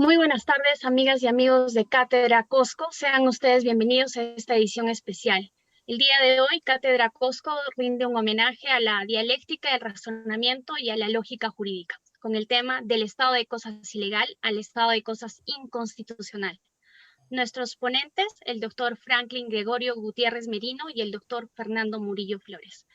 Muy buenas tardes, amigas y amigos de Cátedra Cosco. Sean ustedes bienvenidos a esta edición especial. El día de hoy, Cátedra Cosco rinde un homenaje a la dialéctica del razonamiento y a la lógica jurídica, con el tema del estado de cosas ilegal al estado de cosas inconstitucional. Nuestros ponentes, el doctor Franklin Gregorio Gutiérrez Merino y el doctor Fernando Murillo Flores.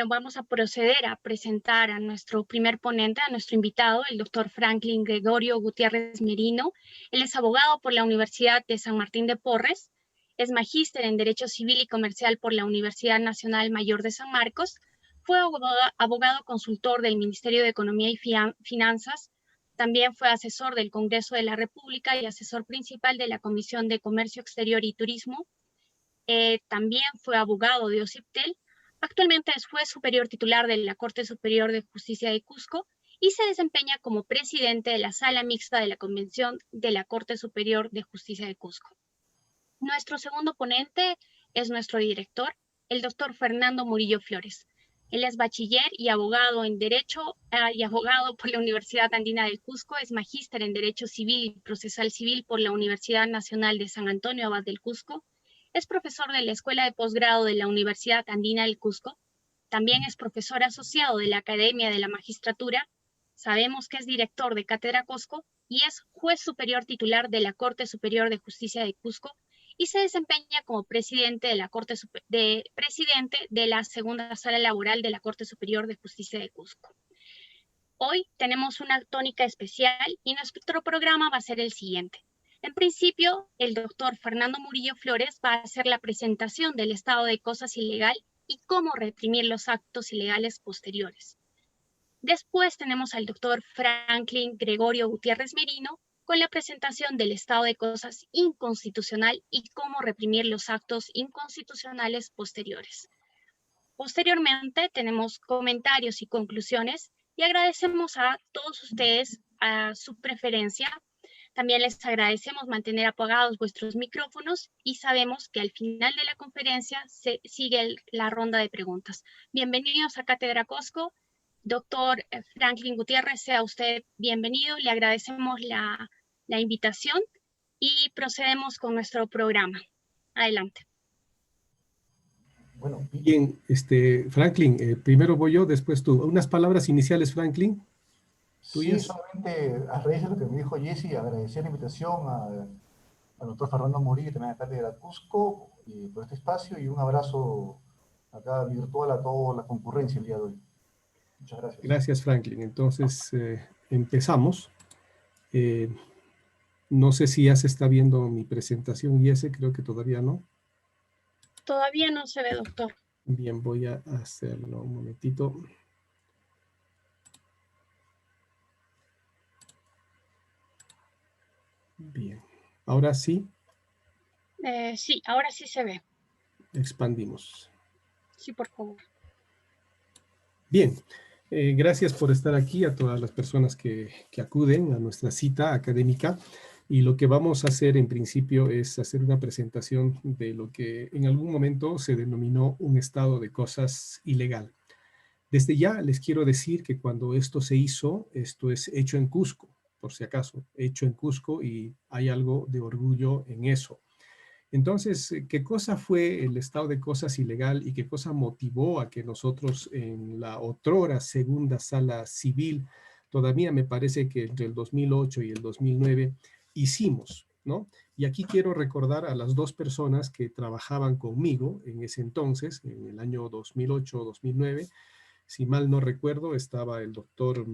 Vamos a proceder a presentar a nuestro primer ponente, a nuestro invitado, el doctor Franklin Gregorio Gutiérrez Merino. Él es abogado por la Universidad de San Martín de Porres, es magíster en Derecho Civil y Comercial por la Universidad Nacional Mayor de San Marcos, fue abogado consultor del Ministerio de Economía y Finanzas, también fue asesor del Congreso de la República y asesor principal de la Comisión de Comercio Exterior y Turismo. También fue abogado de OCIPTEL. Actualmente es juez superior titular de la Corte Superior de Justicia de Cusco y se desempeña como presidente de la Sala Mixta de la Convención de la Corte Superior de Justicia de Cusco. Nuestro segundo ponente es nuestro director, el doctor Fernando Murillo Flores. Él es bachiller y abogado en Derecho y abogado por la Universidad Andina del Cusco, es magíster en Derecho Civil y Procesal Civil por la Universidad Nacional de San Antonio Abad del Cusco. Es profesor de la Escuela de Posgrado de la Universidad Andina del Cusco. También es profesor asociado de la Academia de la Magistratura. Sabemos que es director de Cátedra Cosco y es juez superior titular de la Corte Superior de Justicia de Cusco y se desempeña como presidente de la Segunda Sala Laboral de la Corte Superior de Justicia de Cusco. Hoy tenemos una tónica especial y nuestro programa va a ser el siguiente. En principio, el doctor Fernando Murillo Flores va a hacer la presentación del estado de cosas ilegal y cómo reprimir los actos ilegales posteriores. Después tenemos al doctor Franklin Gregorio Gutiérrez Merino con la presentación del estado de cosas inconstitucional y cómo reprimir los actos inconstitucionales posteriores. Posteriormente tenemos comentarios y conclusiones y agradecemos a todos ustedes a su preferencia. También les agradecemos mantener apagados vuestros micrófonos y sabemos que al final de la conferencia se sigue la ronda de preguntas. Bienvenidos a Cátedra Cosco. Doctor Franklin Gutiérrez, sea usted bienvenido. Le agradecemos la invitación y procedemos con nuestro programa. Adelante. Bueno, bien, Franklin, primero voy yo, después tú. Unas palabras iniciales, Franklin, tuyas. Sí, solamente a raíz de lo que me dijo Jesse, agradecer la invitación al doctor Fernando Murillo, también a Cátedra Cusco, por este espacio, y un abrazo acá virtual a toda la concurrencia el día de hoy. Muchas gracias. Gracias, Franklin. Entonces, empezamos. No sé si ya se está viendo mi presentación, Jesse, creo que todavía no. Todavía no se ve, doctor. Bien, voy a hacerlo un momentito. Bien, ahora sí. Sí, ahora sí se ve. Expandimos. Sí, por favor. Bien, gracias por estar aquí a todas las personas que acuden a nuestra cita académica. Y lo que vamos a hacer en principio es hacer una presentación de lo que en algún momento se denominó un estado de cosas ilegal. Desde ya les quiero decir que cuando esto se hizo, esto es hecho en Cusco, por si acaso, hecho en Cusco, y hay algo de orgullo en eso. Entonces, ¿qué cosa fue el estado de cosas ilegal y qué cosa motivó a que nosotros en la otrora segunda sala civil, todavía me parece que entre el 2008 y el 2009, hicimos, ¿no? Y aquí quiero recordar a las dos personas que trabajaban conmigo en ese entonces, en el año 2008 o 2009. Si mal no recuerdo, estaba el doctor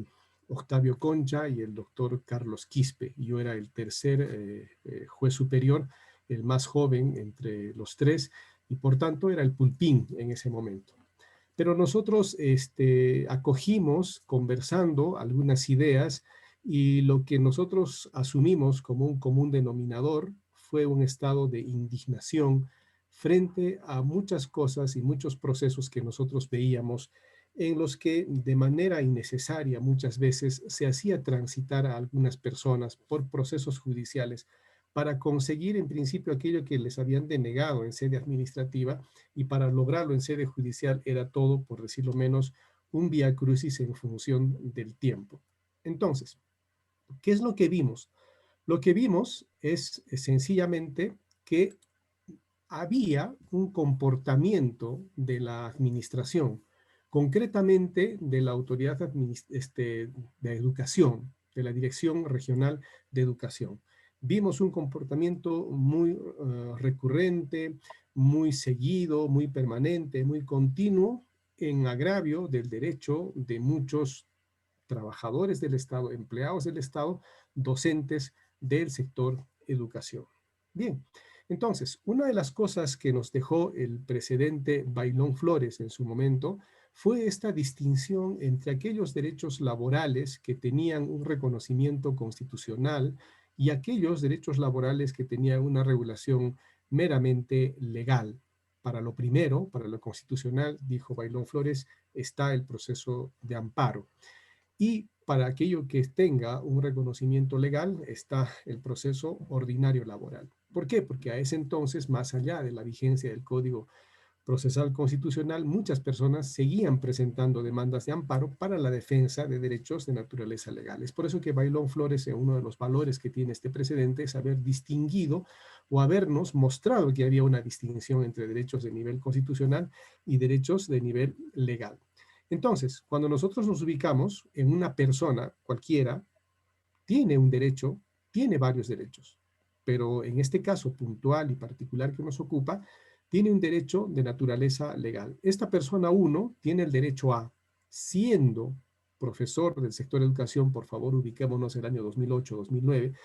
Octavio Concha y el doctor Carlos Quispe. Yo era el tercer juez superior, el más joven entre los tres, y por tanto era el pulpín en ese momento. Pero nosotros acogimos, conversando algunas ideas, y lo que nosotros asumimos como un común denominador fue un estado de indignación frente a muchas cosas y muchos procesos que nosotros veíamos en los que de manera innecesaria muchas veces se hacía transitar a algunas personas por procesos judiciales para conseguir en principio aquello que les habían denegado en sede administrativa, y para lograrlo en sede judicial era todo, por decirlo menos, un vía crucis en función del tiempo. Entonces, ¿qué es lo que vimos? Lo que vimos es sencillamente que había un comportamiento de la administración, concretamente de la autoridad de educación, de la Dirección Regional de Educación. Vimos un comportamiento muy recurrente, muy seguido, muy permanente, muy continuo, en agravio del derecho de muchos trabajadores del Estado, empleados del Estado, docentes del sector educación. Bien, entonces, una de las cosas que nos dejó el presidente Baylón Flores en su momento fue esta distinción entre aquellos derechos laborales que tenían un reconocimiento constitucional y aquellos derechos laborales que tenían una regulación meramente legal. Para lo primero, para lo constitucional, dijo Baylón Flores, está el proceso de amparo. Y para aquello que tenga un reconocimiento legal está el proceso ordinario laboral. ¿Por qué? Porque a ese entonces, más allá de la vigencia del Código Procesal Constitucional, muchas personas seguían presentando demandas de amparo para la defensa de derechos de naturaleza legal. Es por eso que Baylón Flores, uno de los valores que tiene este precedente, es haber distinguido o habernos mostrado que había una distinción entre derechos de nivel constitucional y derechos de nivel legal. Entonces, cuando nosotros nos ubicamos en una persona cualquiera, tiene un derecho, tiene varios derechos, pero en este caso puntual y particular que nos ocupa, tiene un derecho de naturaleza legal. Esta persona 1 tiene el derecho a, siendo profesor del sector de educación, por favor ubiquémonos el año 2008-2009,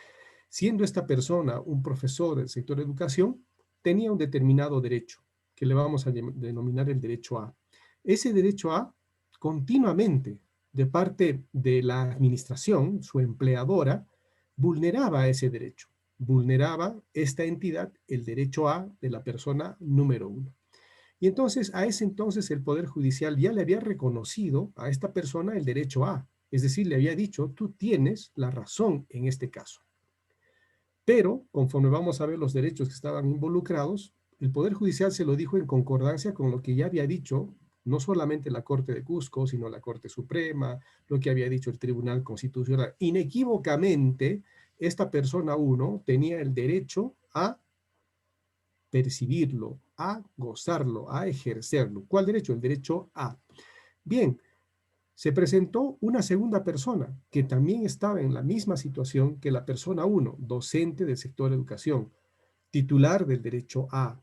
siendo esta persona un profesor del sector de educación, tenía un determinado derecho, que le vamos a denominar el derecho A. Ese derecho A continuamente de parte de la administración, su empleadora, vulneraba ese derecho, vulneraba esta entidad el derecho A de la persona número 1. Y entonces, a ese entonces el Poder Judicial ya le había reconocido a esta persona el derecho A, es decir, le había dicho, tú tienes la razón en este caso. Pero, conforme vamos a ver los derechos que estaban involucrados, el Poder Judicial se lo dijo en concordancia con lo que ya había dicho no solamente la Corte de Cusco, sino la Corte Suprema, lo que había dicho el Tribunal Constitucional. Inequívocamente, esta persona 1 tenía el derecho a percibirlo, a gozarlo, a ejercerlo. ¿Cuál derecho? El derecho A. Bien, se presentó una segunda persona que también estaba en la misma situación que la persona 1, docente del sector de educación, titular del derecho A.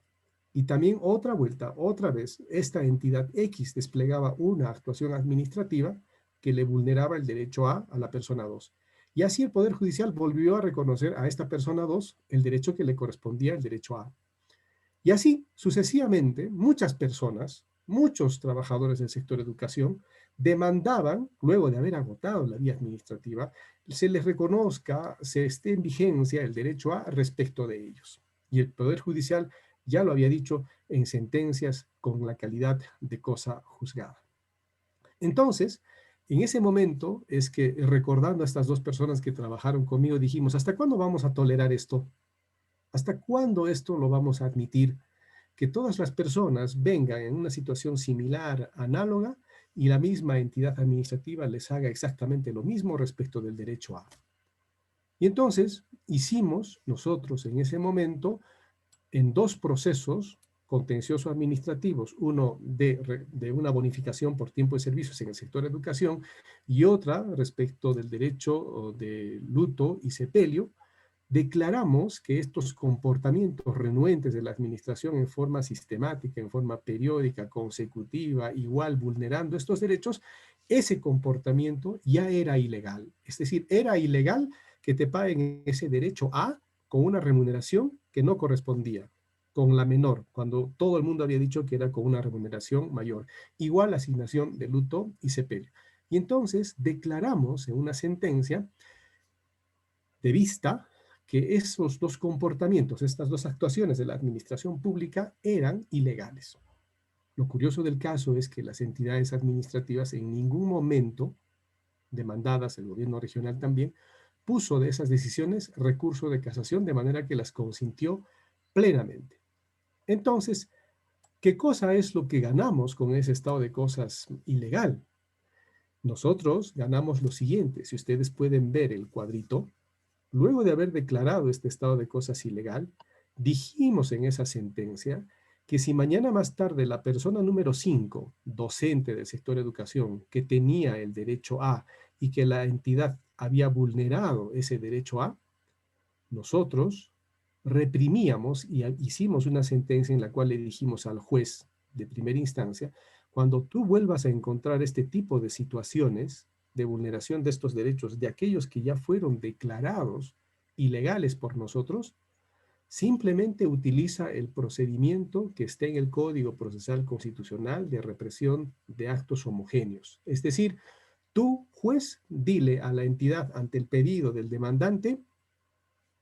Y también otra vez, esta entidad X desplegaba una actuación administrativa que le vulneraba el derecho A la persona 2. Y así el Poder Judicial volvió a reconocer a esta persona 2 el derecho que le correspondía, el derecho A. Y así, sucesivamente, muchas personas, muchos trabajadores del sector educación, demandaban, luego de haber agotado la vía administrativa, se les reconozca, se esté en vigencia el derecho a respecto de ellos. Y el Poder Judicial ya lo había dicho en sentencias con la calidad de cosa juzgada. Entonces, en ese momento es que, recordando a estas dos personas que trabajaron conmigo, dijimos, ¿hasta cuándo vamos a tolerar esto? ¿Hasta cuándo esto lo vamos a admitir? Que todas las personas vengan en una situación similar, análoga, y la misma entidad administrativa les haga exactamente lo mismo respecto del derecho A. Y entonces hicimos nosotros en ese momento en dos procesos contenciosos administrativos, uno de una bonificación por tiempo de servicios en el sector de educación y otra respecto del derecho de luto y sepelio. Declaramos que estos comportamientos renuentes de la administración en forma sistemática, en forma periódica, consecutiva, igual vulnerando estos derechos, ese comportamiento ya era ilegal. Es decir, era ilegal que te paguen ese derecho A con una remuneración que no correspondía, con la menor, cuando todo el mundo había dicho que era con una remuneración mayor. Igual la asignación de luto y sepelio. Y entonces declaramos en una sentencia de vista que esos dos comportamientos, estas dos actuaciones de la administración pública eran ilegales. Lo curioso del caso es que las entidades administrativas en ningún momento, demandadas el gobierno regional también, puso de esas decisiones recurso de casación, de manera que las consintió plenamente. Entonces, ¿qué cosa es lo que ganamos con ese estado de cosas ilegal? Nosotros ganamos lo siguiente. Si ustedes pueden ver el cuadrito, luego de haber declarado este estado de cosas ilegal, dijimos en esa sentencia que si mañana más tarde la persona número 5, docente del sector educación, que tenía el derecho A y que la entidad había vulnerado ese derecho A, nosotros reprimíamos y hicimos una sentencia en la cual le dijimos al juez de primera instancia, cuando tú vuelvas a encontrar este tipo de situaciones de vulneración de estos derechos, de aquellos que ya fueron declarados ilegales por nosotros, simplemente utiliza el procedimiento que está en el Código Procesal Constitucional de represión de actos homogéneos. Es decir, tú, juez, dile a la entidad ante el pedido del demandante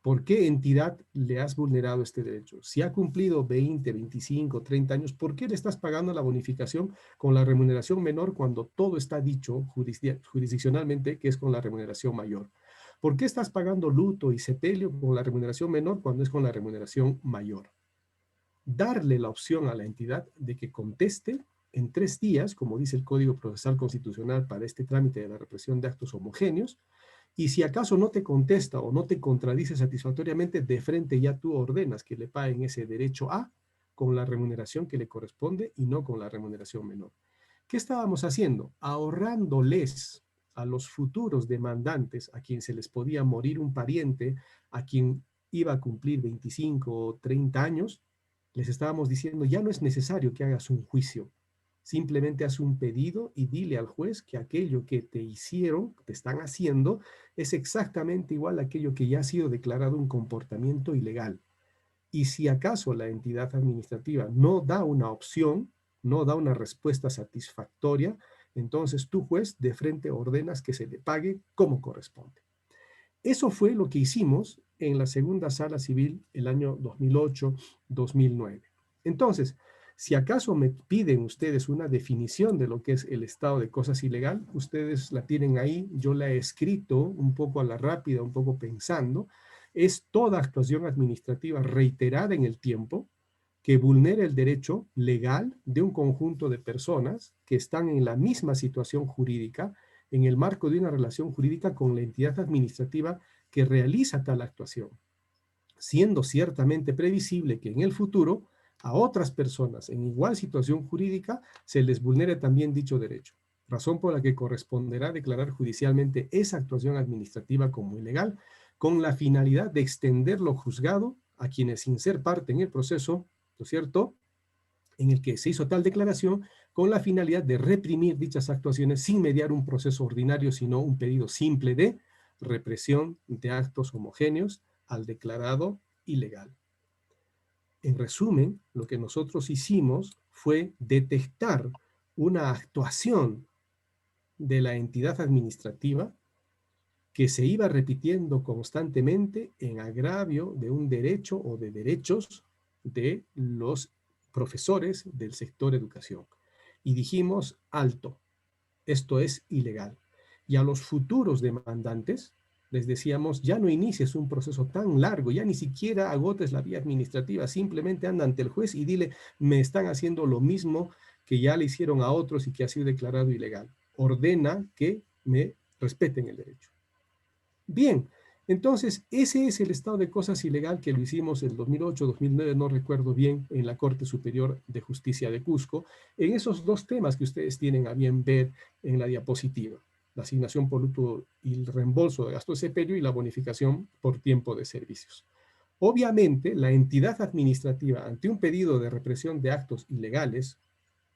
por qué entidad le has vulnerado este derecho. Si ha cumplido 20, 25, 30 años, ¿por qué le estás pagando la bonificación con la remuneración menor cuando todo está dicho jurisdiccionalmente que es con la remuneración mayor? ¿Por qué estás pagando luto y sepelio con la remuneración menor cuando es con la remuneración mayor? Darle la opción a la entidad de que conteste en 3 días, como dice el Código Procesal Constitucional para este trámite de la represión de actos homogéneos, y si acaso no te contesta o no te contradice satisfactoriamente, de frente ya tú ordenas que le paguen ese derecho A con la remuneración que le corresponde y no con la remuneración menor. ¿Qué estábamos haciendo? Ahorrándoles a los futuros demandantes, a quien se les podía morir un pariente, a quien iba a cumplir 25 o 30 años, les estábamos diciendo, ya no es necesario que hagas un juicio. Simplemente haz un pedido y dile al juez que aquello que te hicieron, te están haciendo, es exactamente igual a aquello que ya ha sido declarado un comportamiento ilegal. Y si acaso la entidad administrativa no da una opción, no da una respuesta satisfactoria, entonces tú, juez, de frente ordenas que se le pague como corresponde. Eso fue lo que hicimos en la segunda sala civil el año 2008-2009. Entonces, si acaso me piden ustedes una definición de lo que es el estado de cosas ilegal, ustedes la tienen ahí, yo la he escrito un poco a la rápida, un poco pensando, es toda actuación administrativa reiterada en el tiempo que vulnera el derecho legal de un conjunto de personas que están en la misma situación jurídica en el marco de una relación jurídica con la entidad administrativa que realiza tal actuación, siendo ciertamente previsible que en el futuro a otras personas en igual situación jurídica se les vulnere también dicho derecho, razón por la que corresponderá declarar judicialmente esa actuación administrativa como ilegal, con la finalidad de extender lo juzgado a quienes sin ser parte en el proceso, ¿no es cierto?, en el que se hizo tal declaración, con la finalidad de reprimir dichas actuaciones sin mediar un proceso ordinario, sino un pedido simple de represión de actos homogéneos al declarado ilegal. En resumen, lo que nosotros hicimos fue detectar una actuación de la entidad administrativa que se iba repitiendo constantemente en agravio de un derecho o de derechos de los profesores del sector educación. Y dijimos, alto, esto es ilegal. Y a los futuros demandantes les decíamos, ya no inicies un proceso tan largo, ya ni siquiera agotes la vía administrativa, simplemente anda ante el juez y dile, me están haciendo lo mismo que ya le hicieron a otros y que ha sido declarado ilegal. Ordena que me respeten el derecho. Bien, entonces ese es el estado de cosas ilegal que lo hicimos en 2008, 2009, no recuerdo bien, en la Corte Superior de Justicia de Cusco, en esos 2 temas que ustedes tienen a bien ver en la diapositiva, la asignación por luto y el reembolso de gasto de sepelio y la bonificación por tiempo de servicios. Obviamente, la entidad administrativa, ante un pedido de represión de actos ilegales,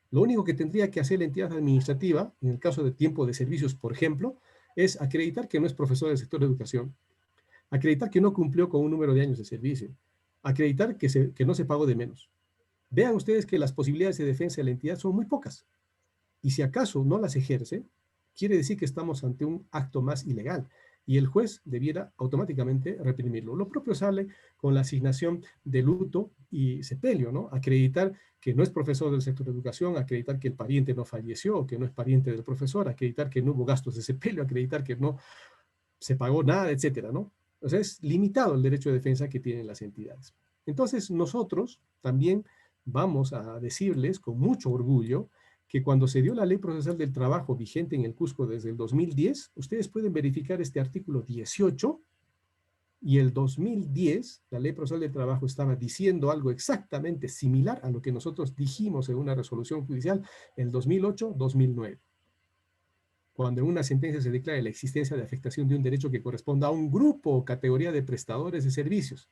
lo único que tendría que hacer la entidad administrativa, en el caso de tiempo de servicios, por ejemplo, es acreditar que no es profesor del sector de educación, acreditar que no cumplió con un número de años de servicio, acreditar que no se pagó de menos. Vean ustedes que las posibilidades de defensa de la entidad son muy pocas. Y si acaso no las ejerce, quiere decir que estamos ante un acto más ilegal y el juez debiera automáticamente reprimirlo. Lo propio sale con la asignación de luto y sepelio, ¿no? Acreditar que no es profesor del sector de educación, acreditar que el pariente no falleció, que no es pariente del profesor, acreditar que no hubo gastos de sepelio, acreditar que no se pagó nada, etcétera, ¿no? O sea, es limitado el derecho de defensa que tienen las entidades. Entonces, nosotros también vamos a decirles con mucho orgullo que cuando se dio la Ley Procesal del Trabajo vigente en el Cusco desde el 2010, ustedes pueden verificar este artículo 18, y el 2010, la Ley Procesal del Trabajo estaba diciendo algo exactamente similar a lo que nosotros dijimos en una resolución judicial el 2008-2009. Cuando en una sentencia se declara la existencia de afectación de un derecho que corresponda a un grupo o categoría de prestadores de servicios.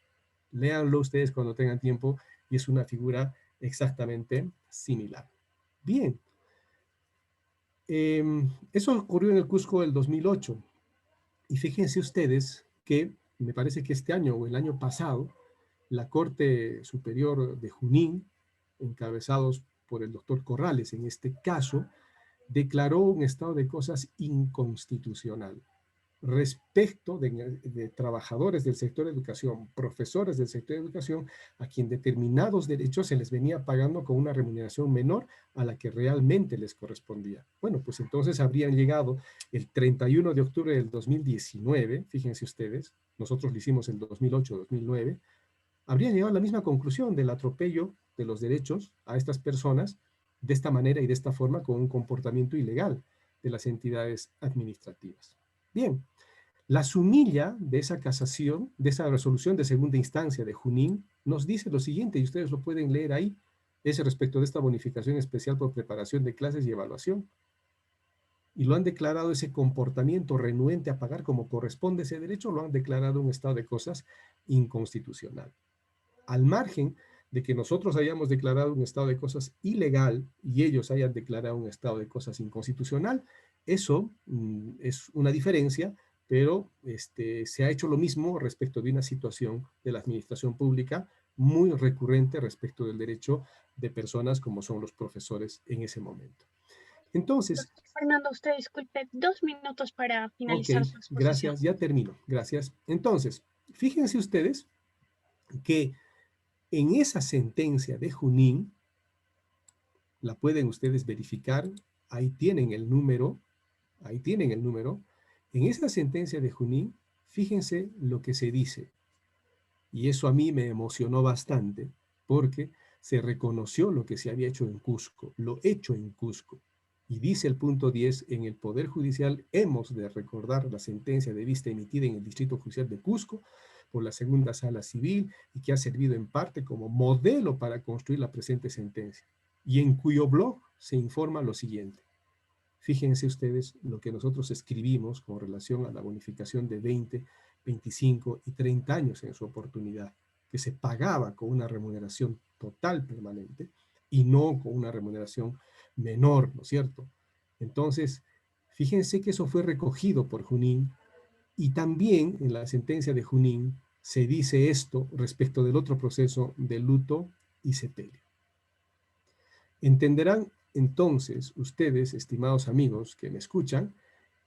Léanlo ustedes cuando tengan tiempo y es una figura exactamente similar. Bien, eso ocurrió en el Cusco del 2008. Y fíjense ustedes que me parece que este año o el año pasado, la Corte Superior de Junín, encabezados por el doctor Corrales en este caso, declaró un estado de cosas inconstitucional respecto de trabajadores del sector de educación, profesores del sector de educación, a quien determinados derechos se les venía pagando con una remuneración menor a la que realmente les correspondía. Bueno, pues entonces habrían llegado el 31 de octubre del 2019, fíjense ustedes, nosotros lo hicimos en 2008-2009, habrían llegado a la misma conclusión del atropello de los derechos a estas personas de esta manera y de esta forma con un comportamiento ilegal de las entidades administrativas. Bien, la sumilla de esa casación, de esa resolución de segunda instancia de Junín, nos dice lo siguiente, y ustedes lo pueden leer ahí, es respecto de esta bonificación especial por preparación de clases y evaluación. Y lo han declarado ese comportamiento renuente a pagar como corresponde ese derecho, lo han declarado un estado de cosas inconstitucional. Al margen de que nosotros hayamos declarado un estado de cosas ilegal y ellos hayan declarado un estado de cosas inconstitucional, eso es una diferencia, pero se ha hecho lo mismo respecto de una situación de la administración pública muy recurrente respecto del derecho de personas como son los profesores en ese momento. Entonces, Doctor Fernando, usted disculpe 2 minutos para ok, finalizar su exposición. gracias, ya termino, gracias. Entonces, fíjense ustedes que en esa sentencia de Junín, la pueden ustedes verificar, ahí tienen el número, ahí tienen el número. En esa sentencia de Junín, fíjense lo que se dice. Y eso a mí me emocionó bastante, porque se reconoció lo que se había hecho en Cusco, lo hecho en Cusco. Y dice el punto 10, en el Poder Judicial hemos de recordar la sentencia de vista emitida en el Distrito Judicial de Cusco por la Segunda Sala Civil y que ha servido en parte como modelo para construir la presente sentencia. Y en cuyo blog se informa lo siguiente. Fíjense ustedes lo que nosotros escribimos con relación a la bonificación de 20, 25 y 30 años en su oportunidad, que se pagaba con una remuneración total permanente y no con una remuneración menor, ¿no es cierto? Entonces, fíjense que eso fue recogido por Junín y también en la sentencia de Junín se dice esto respecto del otro proceso de luto y sepelio. Entenderán entonces ustedes, estimados amigos que me escuchan,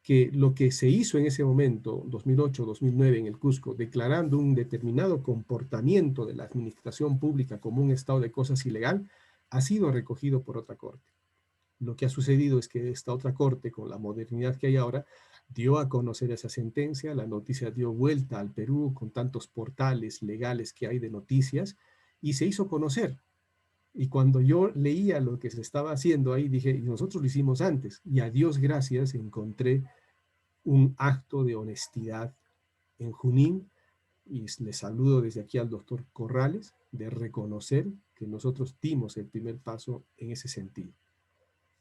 que lo que se hizo en ese momento, 2008-2009 en el Cusco, declarando un determinado comportamiento de la administración pública como un estado de cosas ilegal, ha sido recogido por otra corte. Lo que ha sucedido es que esta otra corte, con la modernidad que hay ahora, dio a conocer esa sentencia, la noticia dio vuelta al Perú con tantos portales legales que hay de noticias y se hizo conocer. Y cuando yo leía lo que se estaba haciendo ahí, dije, y nosotros lo hicimos antes, y a Dios gracias encontré un acto de honestidad en Junín, y le saludo desde aquí al doctor Corrales, de reconocer que nosotros dimos el primer paso en ese sentido.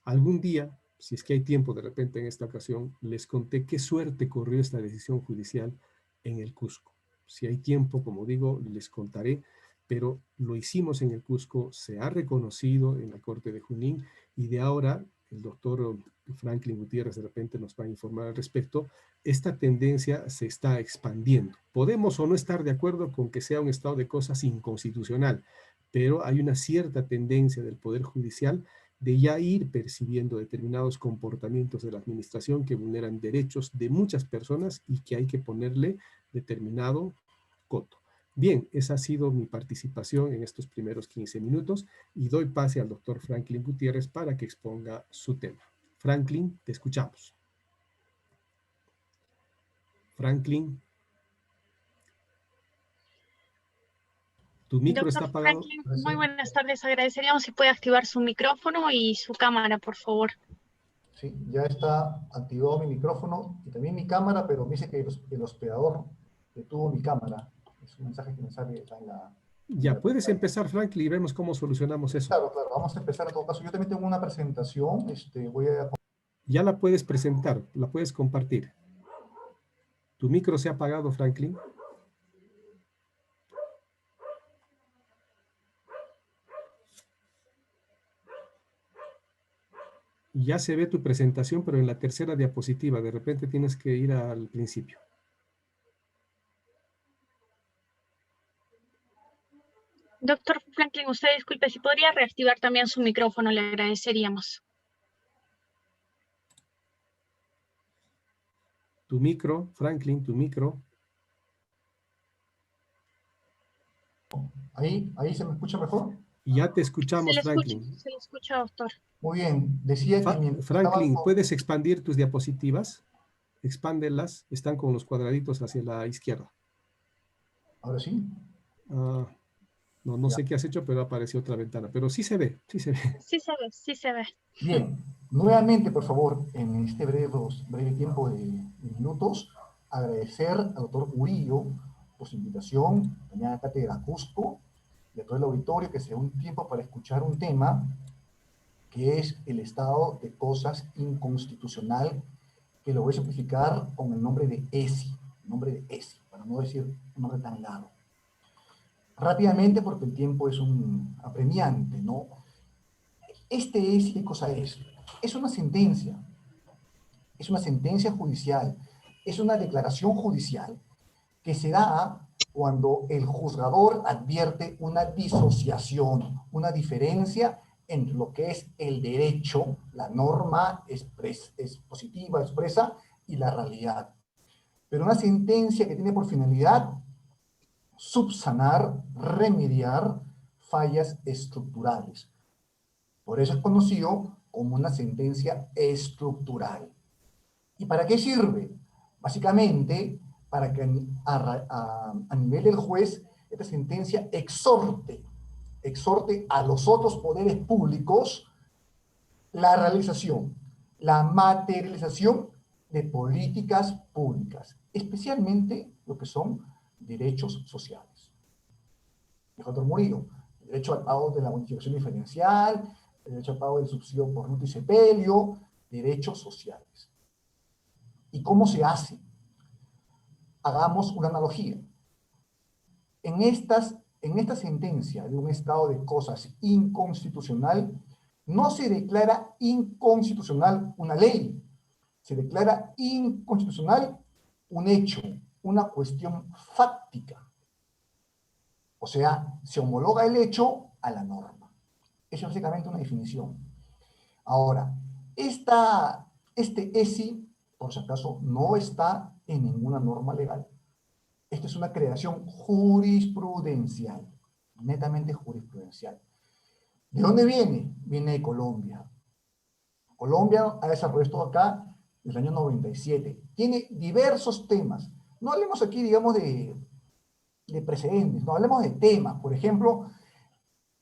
Algún día, si es que hay tiempo de repente en esta ocasión, les conté qué suerte corrió esta decisión judicial en el Cusco. Si hay tiempo, como digo, les contaré, pero lo hicimos en el Cusco, se ha reconocido en la Corte de Junín y de ahora el doctor Franklin Gutiérrez de repente nos va a informar al respecto. Esta tendencia se está expandiendo. Podemos o no estar de acuerdo con que sea un estado de cosas inconstitucional, pero hay una cierta tendencia del Poder Judicial de ya ir percibiendo determinados comportamientos de la administración que vulneran derechos de muchas personas y que hay que ponerle determinado coto. Bien, esa ha sido mi participación en estos primeros 15 minutos y doy pase al doctor Franklin Gutiérrez para que exponga su tema. Franklin, te escuchamos. Franklin. ¿Tu micro Doctor está apagado? Franklin, muy Sí, buenas tardes. Agradeceríamos si puede activar su micrófono y su cámara, por favor. sí, ya está activado mi micrófono y también mi cámara, pero me dice que el hospedador detuvo mi cámara. Es un mensaje que me sale acá en Ya, la puedes pantalla. empezar, Franklin, y vemos cómo solucionamos eso. Claro, claro, vamos a empezar en todo caso. Yo también tengo una presentación, voy a... Ya la puedes presentar, la puedes compartir. ¿Tu micro se ha apagado, Franklin? Ya se ve tu presentación, pero en la tercera diapositiva. De repente tienes que ir al principio. Doctor Franklin, usted disculpe, si podría reactivar también su micrófono, le agradeceríamos. Tu micro, Franklin, tu micro. Ahí se me escucha mejor. Ya te escuchamos, Franklin. Se le escucha, doctor. Muy bien, decía que mientras estaba Franklin, con... ¿puedes expandir tus diapositivas? Expándelas, están con los cuadraditos hacia la izquierda. Ahora sí, Ah, no ya. sé qué has hecho, pero apareció otra ventana. Pero sí se ve, sí se ve. Sí se ve, sí se ve. Bien, nuevamente, por favor, en este breve tiempo de minutos, agradecer al doctor Murillo por su invitación, mañana a Cátedra Cusco, y a todo el auditorio que se dé un tiempo para escuchar un tema que es el estado de cosas inconstitucional, que lo voy a simplificar con el nombre de ESI, para no decir un nombre tan largo. Rápidamente, porque el tiempo es un apremiante, ¿no? Este ESI, ¿qué cosa es? Es una sentencia judicial, es una declaración judicial que se da cuando el juzgador advierte una disociación, una diferencia entre lo que es el derecho, la norma positiva, expresa, y la realidad. Pero una sentencia que tiene por finalidad subsanar, remediar fallas estructurales. Por eso es conocido como una sentencia estructural. ¿Y para qué sirve? Básicamente, para que a nivel del juez, esta sentencia exhorte a los otros poderes públicos la realización, la materialización de políticas públicas, especialmente lo que son derechos sociales. Dijo Dr. Murillo, el derecho al pago de la bonificación diferencial, el derecho al pago del subsidio por luto y sepelio, derechos sociales. ¿Y cómo se hace? Hagamos una analogía. En esta sentencia de un estado de cosas inconstitucional, no se declara inconstitucional una ley, se declara inconstitucional un hecho, una cuestión fáctica. O sea, se homologa el hecho a la norma. Esa es básicamente una definición. Ahora, este ESI, por si acaso, no está en ninguna norma legal. Esto es una creación jurisprudencial, netamente jurisprudencial. ¿De dónde viene? Viene de Colombia. Colombia ha desarrollado esto acá desde el año 97. Tiene diversos temas. No hablemos aquí, digamos, de precedentes, no hablemos de temas. Por ejemplo,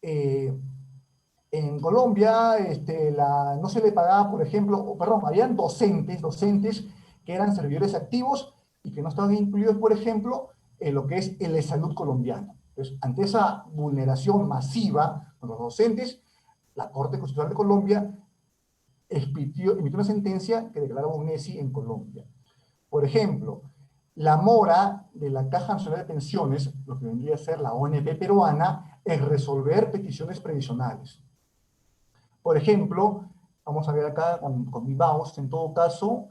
en Colombia no se le pagaba, por ejemplo, perdón, habían docentes que eran servidores activos y que no estaban incluidos, por ejemplo, en lo que es el salud colombiano. Entonces, ante esa vulneración masiva de los docentes, la Corte Constitucional de Colombia emitió una sentencia que declaraba un ESI en Colombia. Por ejemplo, la mora de la Caja Nacional de Pensiones, lo que vendría a ser la ONP peruana, es resolver peticiones previsionales. Por ejemplo, vamos a ver acá con mi mouse, en todo caso,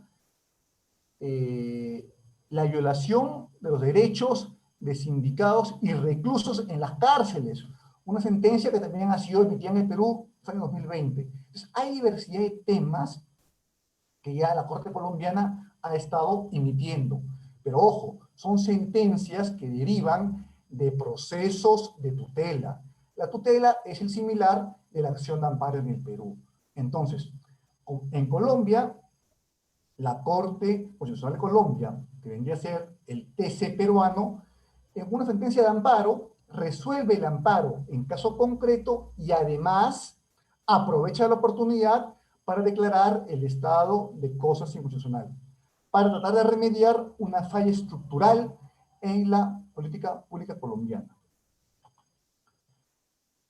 la violación de los derechos de sindicados y reclusos en las cárceles. Una sentencia que también ha sido emitida en el Perú en el año 2020. Entonces, hay diversidad de temas que ya la Corte colombiana ha estado emitiendo. Pero ojo, son sentencias que derivan de procesos de tutela. La tutela es el similar de la acción de amparo en el Perú. Entonces, en Colombia, la Corte Constitucional de Colombia, que vendría a ser el TC peruano, en una sentencia de amparo resuelve el amparo en caso concreto y además aprovecha la oportunidad para declarar el estado de cosas inconstitucional, para tratar de remediar una falla estructural en la política pública colombiana.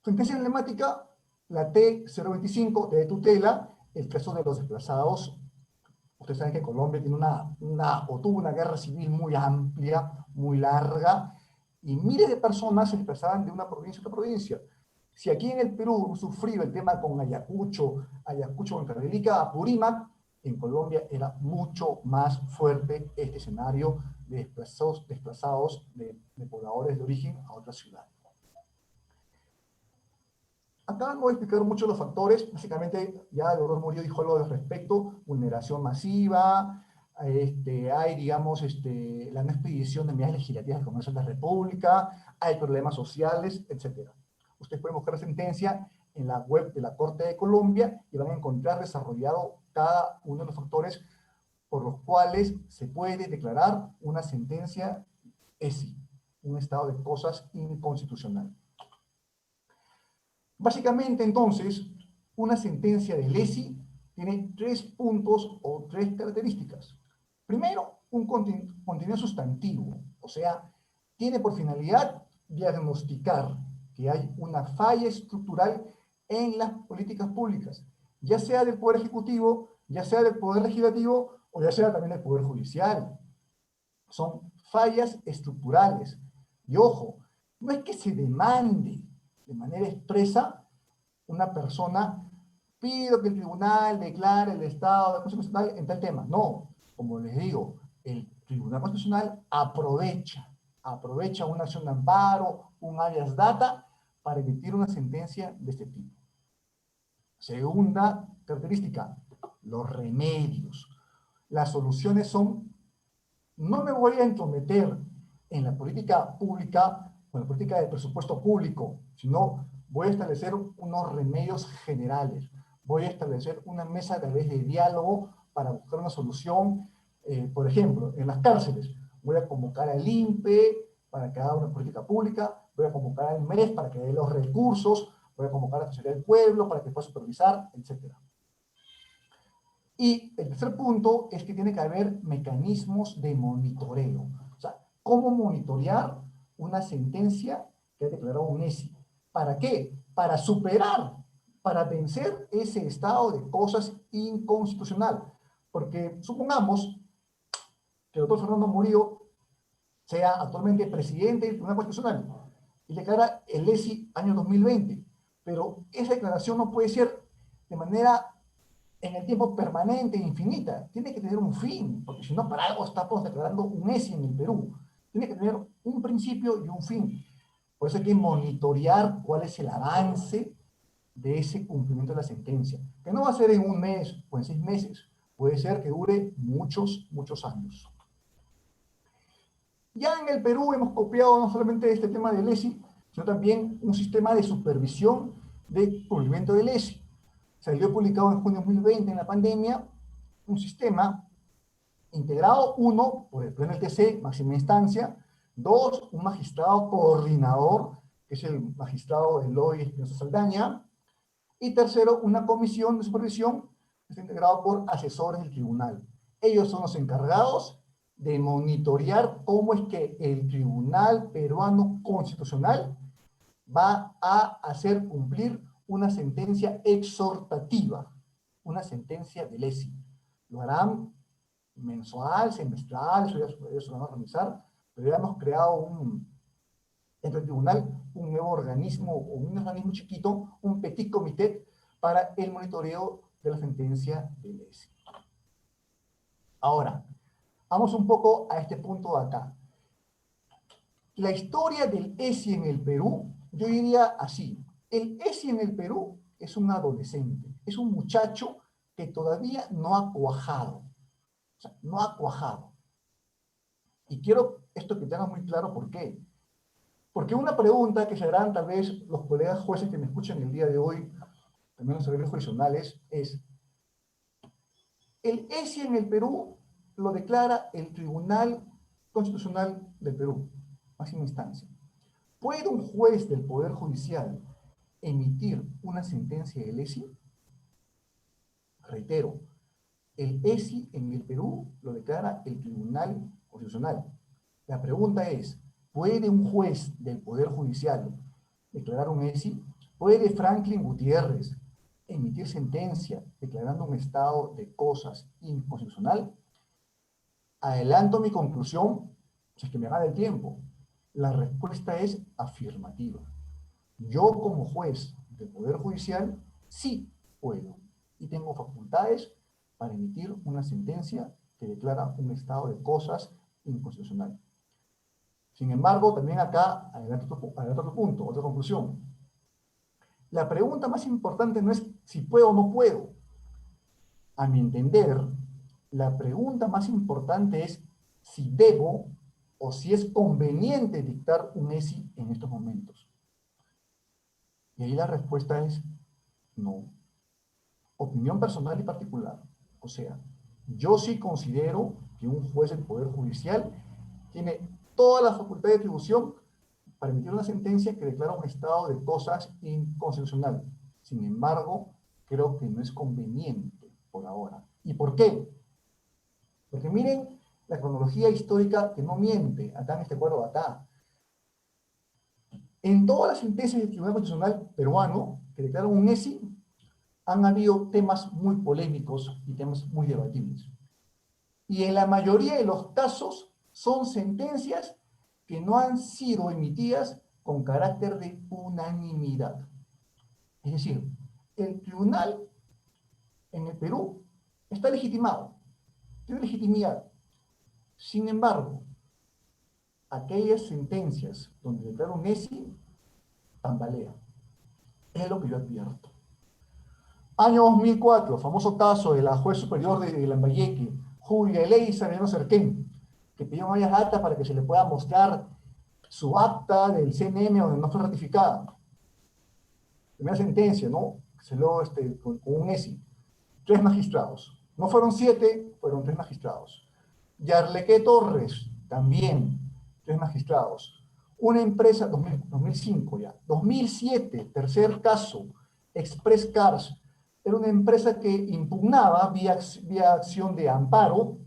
Sentencia emblemática, la T-025 de tutela, el caso de los desplazados. Ustedes saben que Colombia tiene tuvo una guerra civil muy amplia, muy larga, y miles de personas se desplazaban de una provincia a otra provincia. Si aquí en el Perú hemos sufrido el tema con Ayacucho, Huancavelica, Apurímac, en Colombia era mucho más fuerte este escenario de desplazados de pobladores de origen a otra ciudad. Acá no voy a explicar mucho los factores, básicamente ya el doctor Murillo dijo algo al respecto: vulneración masiva, hay, digamos, la no expedición de medidas legislativas del Congreso de la República, hay problemas sociales, etc. Ustedes pueden buscar la sentencia en la web de la Corte de Colombia y van a encontrar desarrollado cada uno de los factores por los cuales se puede declarar una sentencia ESI, un estado de cosas inconstitucional. Básicamente, entonces, una sentencia del ESI tiene 3 puntos o 3 características. Primero, un contenido sustantivo, o sea, tiene por finalidad diagnosticar que hay una falla estructural en las políticas públicas, ya sea del Poder Ejecutivo, ya sea del Poder Legislativo o ya sea también del Poder Judicial. Son fallas estructurales. Y ojo, no es que se demande de manera expresa una persona, pido que el tribunal declare el estado de constitucional en tal tema. No, como les digo, el Tribunal Constitucional aprovecha una acción de amparo, un habeas data, para emitir una sentencia de este tipo. Segunda característica, los remedios. Las soluciones son: no me voy a entrometer en la política pública o en la política de presupuesto público, sino voy a establecer unos remedios generales. Voy a establecer una mesa de diálogo para buscar una solución. Por ejemplo, en las cárceles, voy a convocar al INPE para que haga una política pública, voy a convocar al MES para que dé los recursos, voy a convocar a la Defensoría del Pueblo para que pueda supervisar, etc. Y el tercer punto es que tiene que haber mecanismos de monitoreo. O sea, ¿cómo monitorear una sentencia que ha declarado un ESI? ¿Para qué? Para superar, para vencer ese estado de cosas inconstitucional. Porque supongamos que el doctor Fernando Murillo sea actualmente presidente del Tribunal Constitucional y declara el ESI año 2020, pero esa declaración no puede ser de manera en el tiempo permanente e infinita. Tiene que tener un fin, porque si no, para algo estamos declarando un ESI en el Perú. Tiene que tener un principio y un fin. Por eso hay que monitorear cuál es el avance de ese cumplimiento de la sentencia, que no va a ser en un mes o en 6 meses, puede ser que dure muchos, muchos años. Ya en el Perú hemos copiado no solamente este tema del ESI, sino también un sistema de supervisión de cumplimiento del ESI. Salió publicado en junio de 2020 en la pandemia un sistema integrado, 1, por el Pleno del TC, máxima instancia; 2, un magistrado coordinador, que es el magistrado Eloy Espinosa Saldaña; y tercero, una comisión de supervisión que está integrado por asesores del tribunal. Ellos son los encargados de monitorear cómo es que el Tribunal Peruano Constitucional va a hacer cumplir una sentencia exhortativa, una sentencia del ESI. Lo harán mensual, semestral, eso lo van a organizar, pero ya hemos creado dentro del tribunal un nuevo organismo, o un organismo chiquito, un petit comité, para el monitoreo de la sentencia del ESI. Ahora, vamos un poco a este punto de acá. La historia del ESI en el Perú, yo diría así: el ESI en el Perú es un adolescente, es un muchacho que todavía no ha cuajado. O sea, no ha cuajado. Y quiero esto que tengan muy claro por qué. Porque una pregunta que se harán tal vez los colegas jueces que me escuchan el día de hoy, también los servicios jurisdiccionales, es: el ESI en el Perú lo declara el Tribunal Constitucional del Perú, máxima instancia. ¿Puede un juez del Poder Judicial emitir una sentencia del ESI? Reitero, el ESI en el Perú lo declara el Tribunal Constitucional. La pregunta es, ¿puede un juez del Poder Judicial declarar un ESI? ¿Puede Franklin Gutiérrez emitir sentencia declarando un estado de cosas inconstitucional? Adelanto mi conclusión, si es que me gana el tiempo. La respuesta es afirmativa. Yo como juez del Poder Judicial sí puedo y tengo facultades para emitir una sentencia que declara un estado de cosas inconstitucional. Sin embargo, también acá adelanto otro punto, otra conclusión. La pregunta más importante no es si puedo o no puedo. A mi entender, la pregunta más importante es si debo o si es conveniente dictar un ESI en estos momentos. Y ahí la respuesta es no. Opinión personal y particular. O sea, yo sí considero que un juez del Poder Judicial tiene toda la facultad de atribución para emitir una sentencia que declara un estado de cosas inconstitucional. Sin embargo, creo que no es conveniente por ahora. ¿Y por qué? Porque miren la cronología histórica que no miente, acá en este cuadro de acá. En todas las sentencias del Tribunal Constitucional peruano que declaran un ESI, han habido temas muy polémicos y temas muy debatibles. Y en la mayoría de los casos son sentencias que no han sido emitidas con carácter de unanimidad. Es decir, el tribunal en el Perú está legitimado, tiene legitimidad. Sin embargo, aquellas sentencias donde declara un ESI tambalea. Es lo que yo advierto. Año 2004, famoso caso de la juez superior de Lambayeque, Julia Elisa Arellano Cerquén, que pidió varias actas para que se le pueda mostrar su acta del CNM donde no fue ratificada. Primera sentencia, ¿no? Se lo con un ESI. 3 magistrados. No fueron 7, fueron 3 magistrados. Yarlequé Torres, también 3 magistrados. Una empresa, 2005 ya. 2007, tercer caso, Express Cars. Era una empresa que impugnaba vía acción de amparo,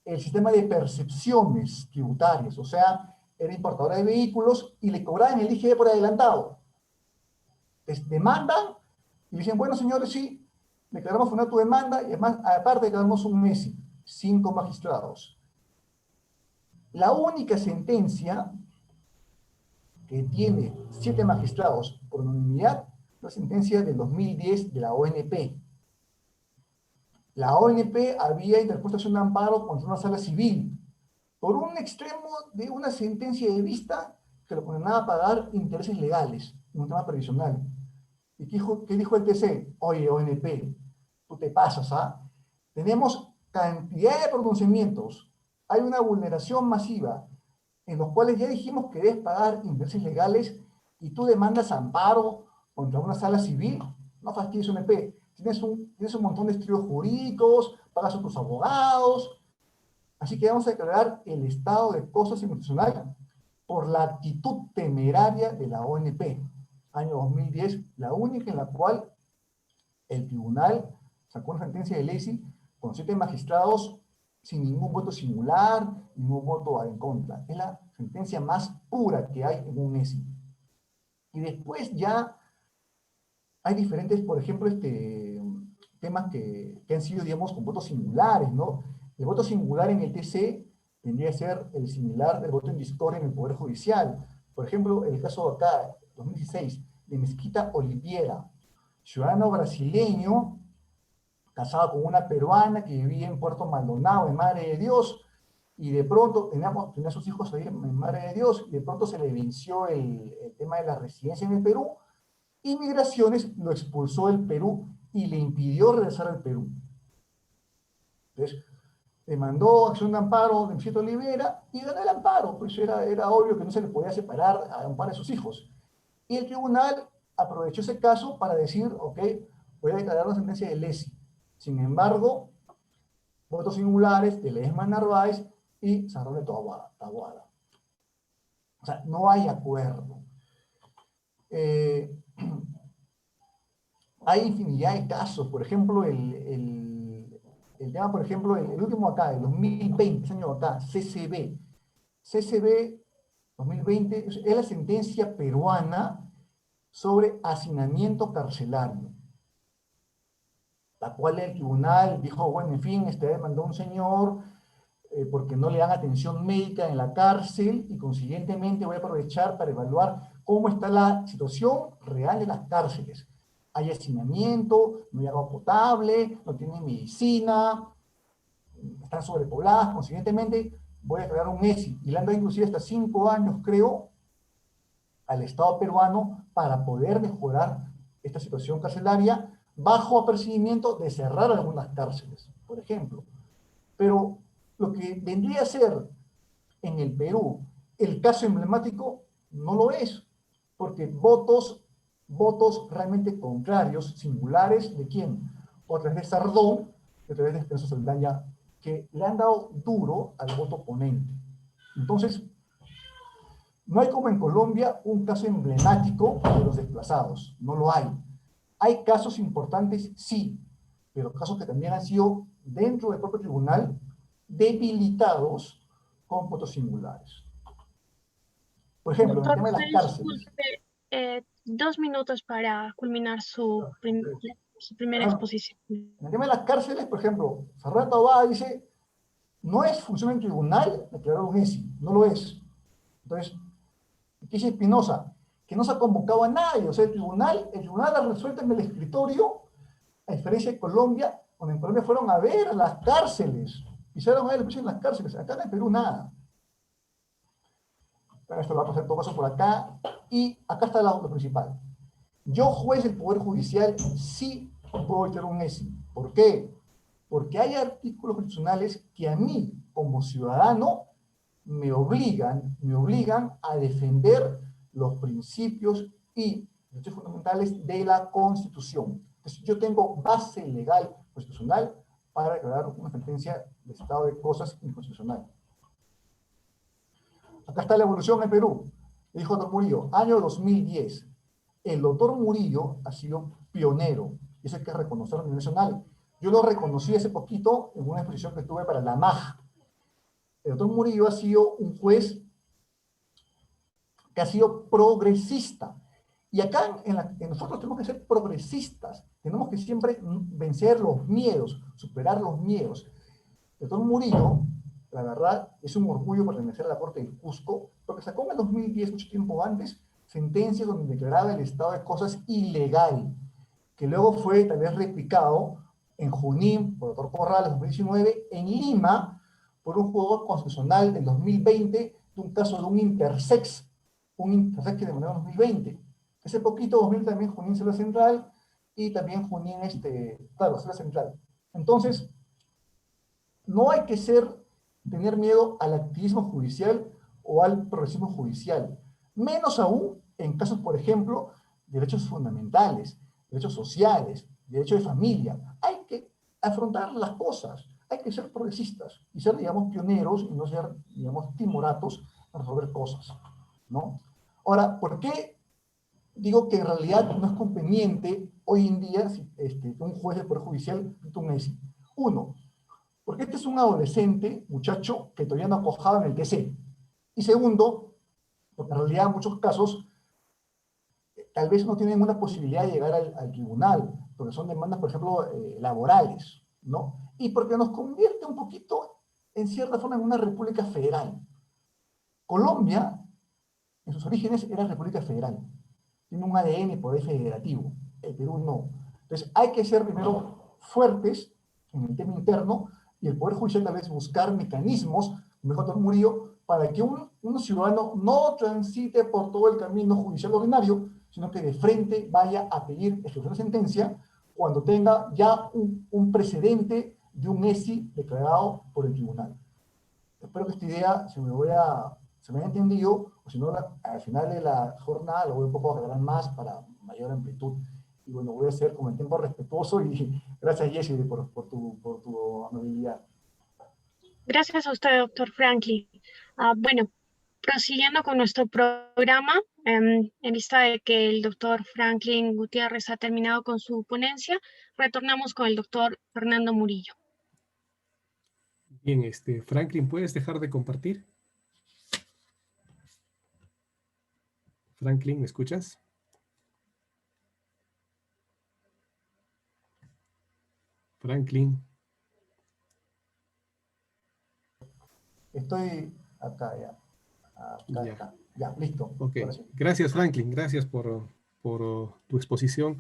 el sistema de percepciones tributarias. O sea, era importadora de vehículos y le cobraban el IGB por adelantado. Les demandan y dicen, bueno, señores, sí, declaramos una tu demanda y además, aparte declaramos un MESI, 5 magistrados. La única sentencia que tiene 7 magistrados por unanimidad es la sentencia del 2010 de la ONP. La ONP había interpuesto acción de amparo contra una sala civil por un extremo de una sentencia de vista que lo condenaba a pagar intereses legales, un tema previsional. ¿Y qué dijo el TC? Oye, ONP, tú te pasas, ¿ah? Tenemos cantidad de pronunciamientos, hay una vulneración masiva, en los cuales ya dijimos que debes pagar intereses legales y tú demandas amparo contra una sala civil. No fastidies, ONP. Tienes un montón de estudios jurídicos, pagas a tus abogados. Así que vamos a declarar el estado de cosas inconstitucional por la actitud temeraria de la ONP. Año 2010, la única en la cual el tribunal sacó una sentencia de ESI con 7 magistrados sin ningún voto singular, ningún voto en contra. Es la sentencia más pura que hay en un ESI. Y después ya hay diferentes, por ejemplo, temas que han sido, digamos, con votos singulares, ¿no? El voto singular en el TC tendría que ser el similar del voto en discordia en el Poder Judicial. Por ejemplo, el caso de acá, 2016, de Mezquita Oliviera, ciudadano brasileño, casado con una peruana que vivía en Puerto Maldonado, en Madre de Dios, y de pronto tenía sus hijos ahí en Madre de Dios, y de pronto se le venció el tema de la residencia en el Perú, y Migraciones lo expulsó del Perú y le impidió regresar al Perú. Entonces, demandó acción de amparo de Mezquita Oliviera y ganó el amparo, pues era obvio que no se le podía separar a un par de sus hijos. Y el tribunal aprovechó ese caso para decir, ok, voy a declarar una sentencia de lesi. Sin embargo, votos singulares de Ledesma Narváez y San Roque Taboada. sea, no hay acuerdo. Hay infinidad de casos, por ejemplo, el tema, por ejemplo, el último acá, el 2020, ese año acá, CCB 2020, es la sentencia peruana sobre hacinamiento carcelario, la cual el tribunal dijo, bueno, en fin, demandó a un señor porque no le dan atención médica en la cárcel y consiguientemente voy a aprovechar para evaluar cómo está la situación real de las cárceles. Hay hacinamiento, no hay agua potable, no tienen medicina, están sobrepobladas, consiguientemente voy a crear un ESI, y le han dado inclusive hasta 5 años, creo, al Estado peruano para poder mejorar esta situación carcelaria bajo apercibimiento de cerrar algunas cárceles, por ejemplo. Pero lo que vendría a ser en el Perú el caso emblemático no lo es, porque votos realmente contrarios, singulares, ¿de quién? O a través de Sardón, a través de Esperanza Saldaña, que le han dado duro al voto oponente. Entonces, no hay como en Colombia un caso emblemático de los desplazados, no lo hay. Hay casos importantes, sí, pero casos que también han sido dentro del propio tribunal debilitados con votos singulares. Por ejemplo, en el Doctor, tema de las cárceles. disculpe, 2 minutos para culminar su primera exposición. En el tema de las cárceles, por ejemplo, Ferrer Taboada dice, no es función del tribunal declarar un ESI, no lo es. Entonces, ¿qué dice Espinosa? Que no se ha convocado a nadie, o sea, el tribunal ha resuelto en el escritorio, a diferencia de Colombia, donde en Colombia fueron a ver las cárceles, pisaron a ver en las cárceles, acá en el Perú nada. Pero esto lo va a pasar todo caso por acá, y acá está lo principal. Yo, juez del Poder Judicial, sí puedo dictar un ESI. ¿Por qué? Porque hay artículos constitucionales que a mí, como ciudadano, me obligan a defender los principios y derechos fundamentales de la Constitución. Entonces, yo tengo base legal constitucional para declarar una sentencia de estado de cosas inconstitucional. Acá está la evolución en Perú. Dijo el doctor Murillo, año 2010. El doctor Murillo ha sido pionero, y eso hay que reconocerlo a nivel nacional. Yo lo reconocí hace poquito en una exposición que tuve para la MAJ. El doctor Murillo ha sido un juez que ha sido progresista. Y acá en nosotros tenemos que ser progresistas, tenemos que siempre vencer los miedos, superar los miedos. El doctor Murillo, la verdad, es un orgullo pertenecer a la Corte del Cusco, porque sacó en el 2010, mucho tiempo antes, sentencias donde declaraba el estado de cosas ilegal, que luego fue tal vez replicado en Junín por el doctor Corrales en 2019, en Lima, por un jugador constitucional del 2020, de un caso de un intersex que demandó en 2020. Ese poquito, 2000 también Junín Selva Central, y también Junín, claro, Selva Central. Entonces, no hay que tener miedo al activismo judicial o al progresismo judicial. Menos aún en casos, por ejemplo, de derechos fundamentales, derechos sociales, derecho de familia. Hay que afrontar las cosas, hay que ser progresistas y ser, digamos, pioneros y no ser, digamos, timoratos para resolver cosas, ¿no? Ahora, ¿por qué digo que en realidad no es conveniente hoy en día que un juez del Poder Judicial dicte un ESI? Uno, porque este es un adolescente, muchacho, que todavía no ha cuajado en el TC. Y segundo, porque en realidad en muchos casos tal vez no tienen una posibilidad de llegar al tribunal, porque son demandas, por ejemplo, laborales, ¿no? Y porque nos convierte un poquito, en cierta forma, en una república federal. Colombia, en sus orígenes, era república federal. Tiene un ADN por ahí federativo. El Perú no. Entonces, hay que ser primero fuertes en el tema interno y el Poder Judicial tal vez buscar mecanismos, mejor doctor Murillo, para que un ciudadano no transite por todo el camino judicial ordinario, sino que de frente vaya a pedir ejecución de sentencia cuando tenga ya un precedente de un ESI declarado por el tribunal. Espero que esta idea se me haya entendido, o si no, al final de la jornada lo voy un poco a aclarar más para mayor amplitud. Y bueno, voy a ser como en tiempo respetuoso y gracias, Jessy, por tu amabilidad. Gracias a usted, doctor Franklin. Bueno, Prosiguiendo con nuestro programa, en vista de que el doctor Franklin Gutiérrez ha terminado con su ponencia, retornamos con el doctor Fernando Murillo. Bien, Franklin, ¿puedes dejar de compartir? Franklin, ¿me escuchas? Franklin. Estoy acá ya. Acá Ya. está. Ya, listo. Ok. Ahora sí. Gracias, Franklin. Gracias por tu exposición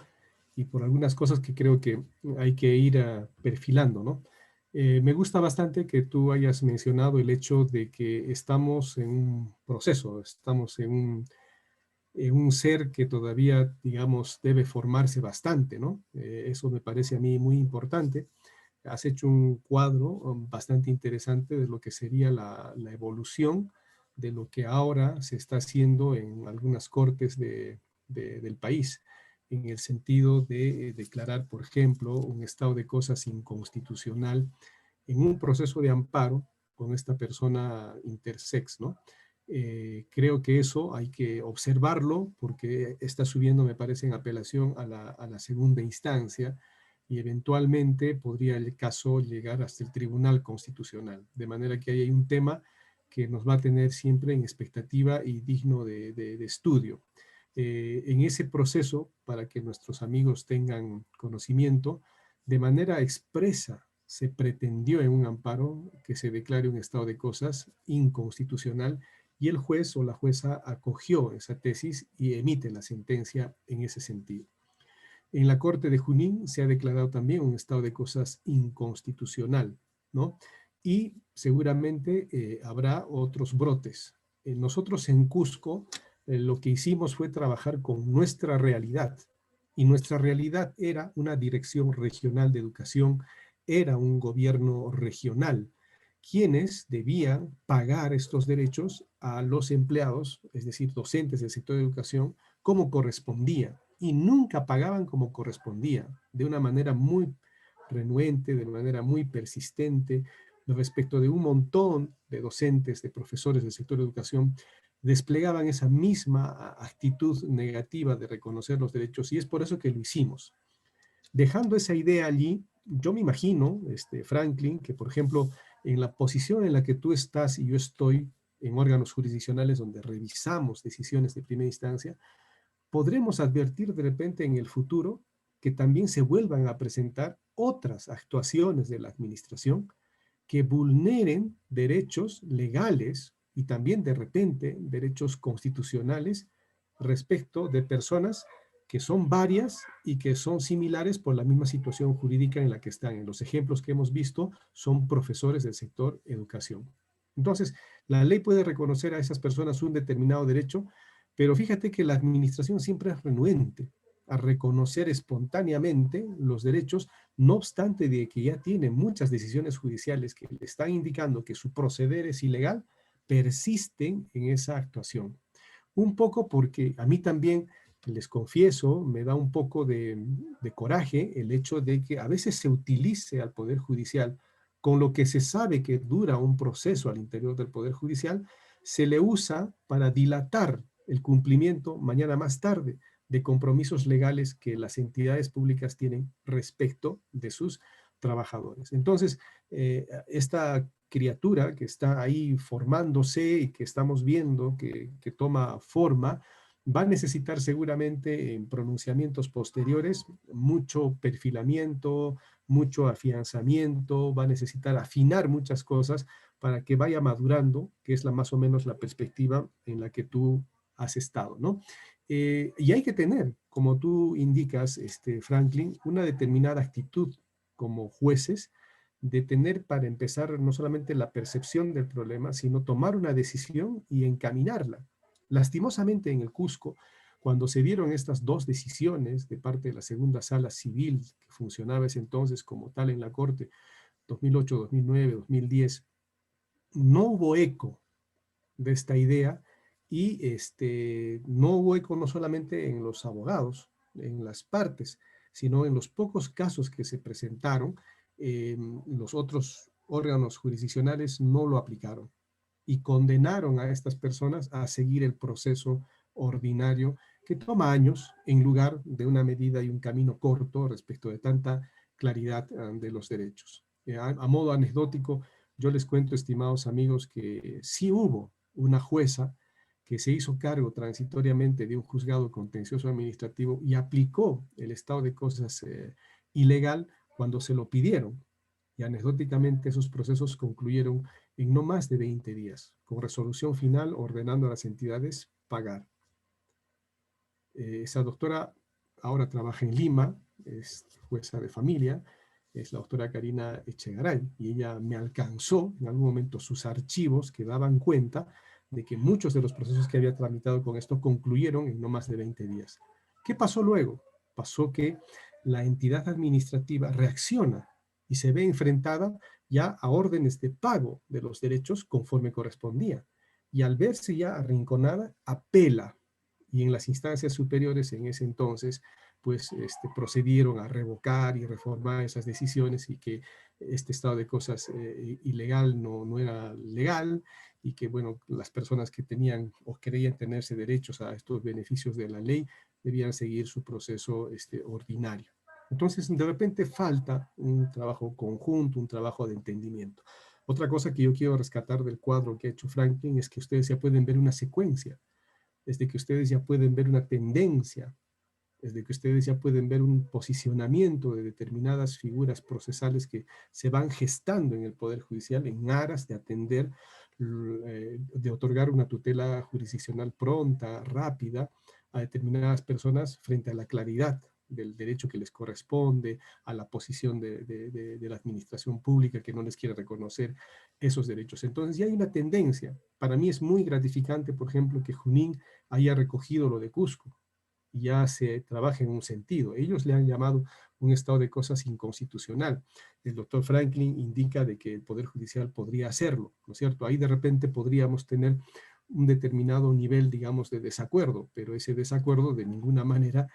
y por algunas cosas que creo que hay que ir perfilando, ¿no? Me gusta bastante que tú hayas mencionado el hecho de que estamos en un proceso, estamos en un ser que todavía, digamos, debe formarse bastante, ¿no? Eso me parece a mí muy importante. Has hecho un cuadro bastante interesante de lo que sería la evolución de lo que ahora se está haciendo en algunas cortes del país, en el sentido de declarar, por ejemplo, un estado de cosas inconstitucional en un proceso de amparo con esta persona intersex, ¿no? Creo que eso hay que observarlo porque está subiendo, me parece, en apelación a la segunda instancia y eventualmente podría el caso llegar hasta el Tribunal Constitucional. De manera que ahí hay un tema que nos va a tener siempre en expectativa y digno de estudio. En ese proceso, para que nuestros amigos tengan conocimiento, de manera expresa se pretendió en un amparo que se declare un estado de cosas inconstitucional y el juez o la jueza acogió esa tesis y emite la sentencia en ese sentido. En la Corte de Junín se ha declarado también un estado de cosas inconstitucional, ¿no? Y seguramente habrá otros brotes. Nosotros en Cusco lo que hicimos fue trabajar con nuestra realidad y nuestra realidad era una dirección regional de educación, era un gobierno regional, quienes debían pagar estos derechos a los empleados, es decir, docentes del sector de educación, como correspondía y nunca pagaban como correspondía, de una manera muy renuente, de manera muy persistente, respecto de un montón de docentes, de profesores del sector de educación, desplegaban esa misma actitud negativa de reconocer los derechos y es por eso que lo hicimos. Dejando esa idea allí, yo me imagino, Franklin, que por ejemplo, en la posición en la que tú estás y yo estoy en órganos jurisdiccionales donde revisamos decisiones de primera instancia, podremos advertir de repente en el futuro que también se vuelvan a presentar otras actuaciones de la administración que vulneren derechos legales y también de repente derechos constitucionales respecto de personas que son varias y que son similares por la misma situación jurídica en la que están. En los ejemplos que hemos visto son profesores del sector educación. Entonces, la ley puede reconocer a esas personas un determinado derecho, pero fíjate que la administración siempre es renuente a reconocer espontáneamente los derechos, no obstante de que ya tiene muchas decisiones judiciales que le están indicando que su proceder es ilegal, persisten en esa actuación. Un poco porque a mí también, les confieso, me da un poco de coraje el hecho de que a veces se utilice al Poder Judicial con lo que se sabe que dura un proceso al interior del Poder Judicial, se le usa para dilatar el cumplimiento mañana más tarde de compromisos legales que las entidades públicas tienen respecto de sus trabajadores. Entonces, esta criatura que está ahí formándose y que estamos viendo que toma forma, va a necesitar seguramente en pronunciamientos posteriores mucho perfilamiento, mucho afianzamiento, va a necesitar afinar muchas cosas para que vaya madurando, que es más o menos la perspectiva en la que tú has estado, ¿no? Y hay que tener, como tú indicas, Franklin, una determinada actitud como jueces de tener para empezar no solamente la percepción del problema, sino tomar una decisión y encaminarla. Lastimosamente en el Cusco, cuando se dieron estas dos decisiones de parte de la segunda sala civil, que funcionaba ese entonces como tal en la Corte, 2008, 2009, 2010, no hubo eco de esta idea y no hubo eco no solamente en los abogados, en las partes, sino en los pocos casos que se presentaron, los otros órganos jurisdiccionales no lo aplicaron. y condenaron a estas personas a seguir el proceso ordinario que toma años en lugar de una medida y un camino corto respecto de tanta claridad de los derechos. A modo anecdótico, yo les cuento, estimados amigos, que sí hubo una jueza que se hizo cargo transitoriamente de un juzgado contencioso administrativo y aplicó el estado de cosas ilegal cuando se lo pidieron. Y anecdóticamente esos procesos concluyeron en no más de 20 días, con resolución final ordenando a las entidades pagar. Esa doctora ahora trabaja en Lima, es jueza de familia, es la doctora Karina Echegaray, y ella me alcanzó en algún momento sus archivos que daban cuenta de que muchos de los procesos que había tramitado con esto concluyeron en no más de 20 días. ¿Qué pasó luego? Pasó que la entidad administrativa reacciona y se ve enfrentada ya a órdenes de pago de los derechos conforme correspondía. Y al verse ya arrinconada, apela. Y en las instancias superiores en ese entonces, pues procedieron a revocar y reformar esas decisiones y que este estado de cosas ilegal no era legal y que, bueno, las personas que tenían o creían tenerse derechos a estos beneficios de la ley debían seguir su proceso ordinario. Entonces, de repente falta un trabajo conjunto, un trabajo de entendimiento. Otra cosa que yo quiero rescatar del cuadro que ha hecho Franklin es que ustedes ya pueden ver una secuencia, desde que ustedes ya pueden ver una tendencia, desde que ustedes ya pueden ver un posicionamiento de determinadas figuras procesales que se van gestando en el Poder Judicial en aras de atender, de otorgar una tutela jurisdiccional pronta, rápida, a determinadas personas frente a la claridad del derecho que les corresponde, a la posición de la administración pública que no les quiere reconocer esos derechos. Entonces ya hay una tendencia. Para mí es muy gratificante, por ejemplo, que Junín haya recogido lo de Cusco y ya se trabaja en un sentido. Ellos le han llamado un estado de cosas inconstitucional. El doctor Franklin indica de que el Poder Judicial podría hacerlo, ¿no es cierto? Ahí de repente podríamos tener un determinado nivel, digamos, de desacuerdo, pero ese desacuerdo de ninguna manera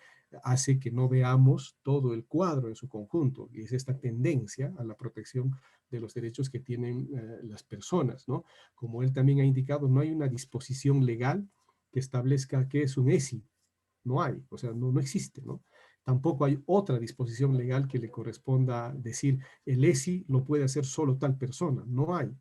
hace que no veamos todo el cuadro en su conjunto, y es esta tendencia a la protección de los derechos que tienen las personas, ¿no? Como él también ha indicado, no hay una disposición legal que establezca qué es un ESI, no hay, o sea, no existe, ¿no? Tampoco hay otra disposición legal que le corresponda decir el ESI lo puede hacer solo tal persona, no hay.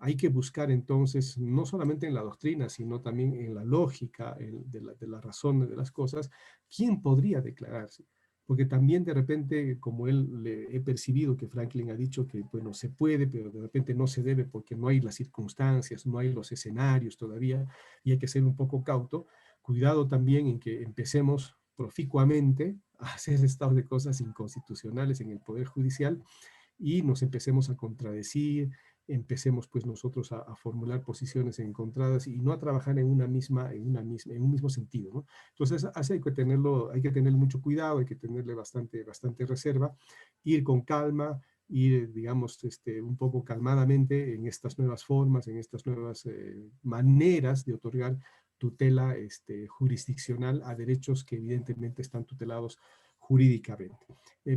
Hay que buscar entonces, no solamente en la doctrina, sino también en la lógica de la razón de las cosas, quién podría declararse. Porque también de repente, como él le he percibido que Franklin ha dicho que, bueno, se puede, pero de repente no se debe porque no hay las circunstancias, no hay los escenarios todavía, y hay que ser un poco cauto. Cuidado también en que empecemos proficuamente a hacer estados de cosas inconstitucionales en el Poder Judicial y nos empecemos a contradecir, empecemos pues nosotros a formular posiciones encontradas y no a trabajar en un mismo sentido, ¿no? Entonces, así hay que tener mucho cuidado, hay que tenerle bastante reserva, ir con calma, ir, digamos, un poco calmadamente en estas nuevas formas, en estas nuevas maneras de otorgar tutela jurisdiccional a derechos que evidentemente están tutelados jurídicamente.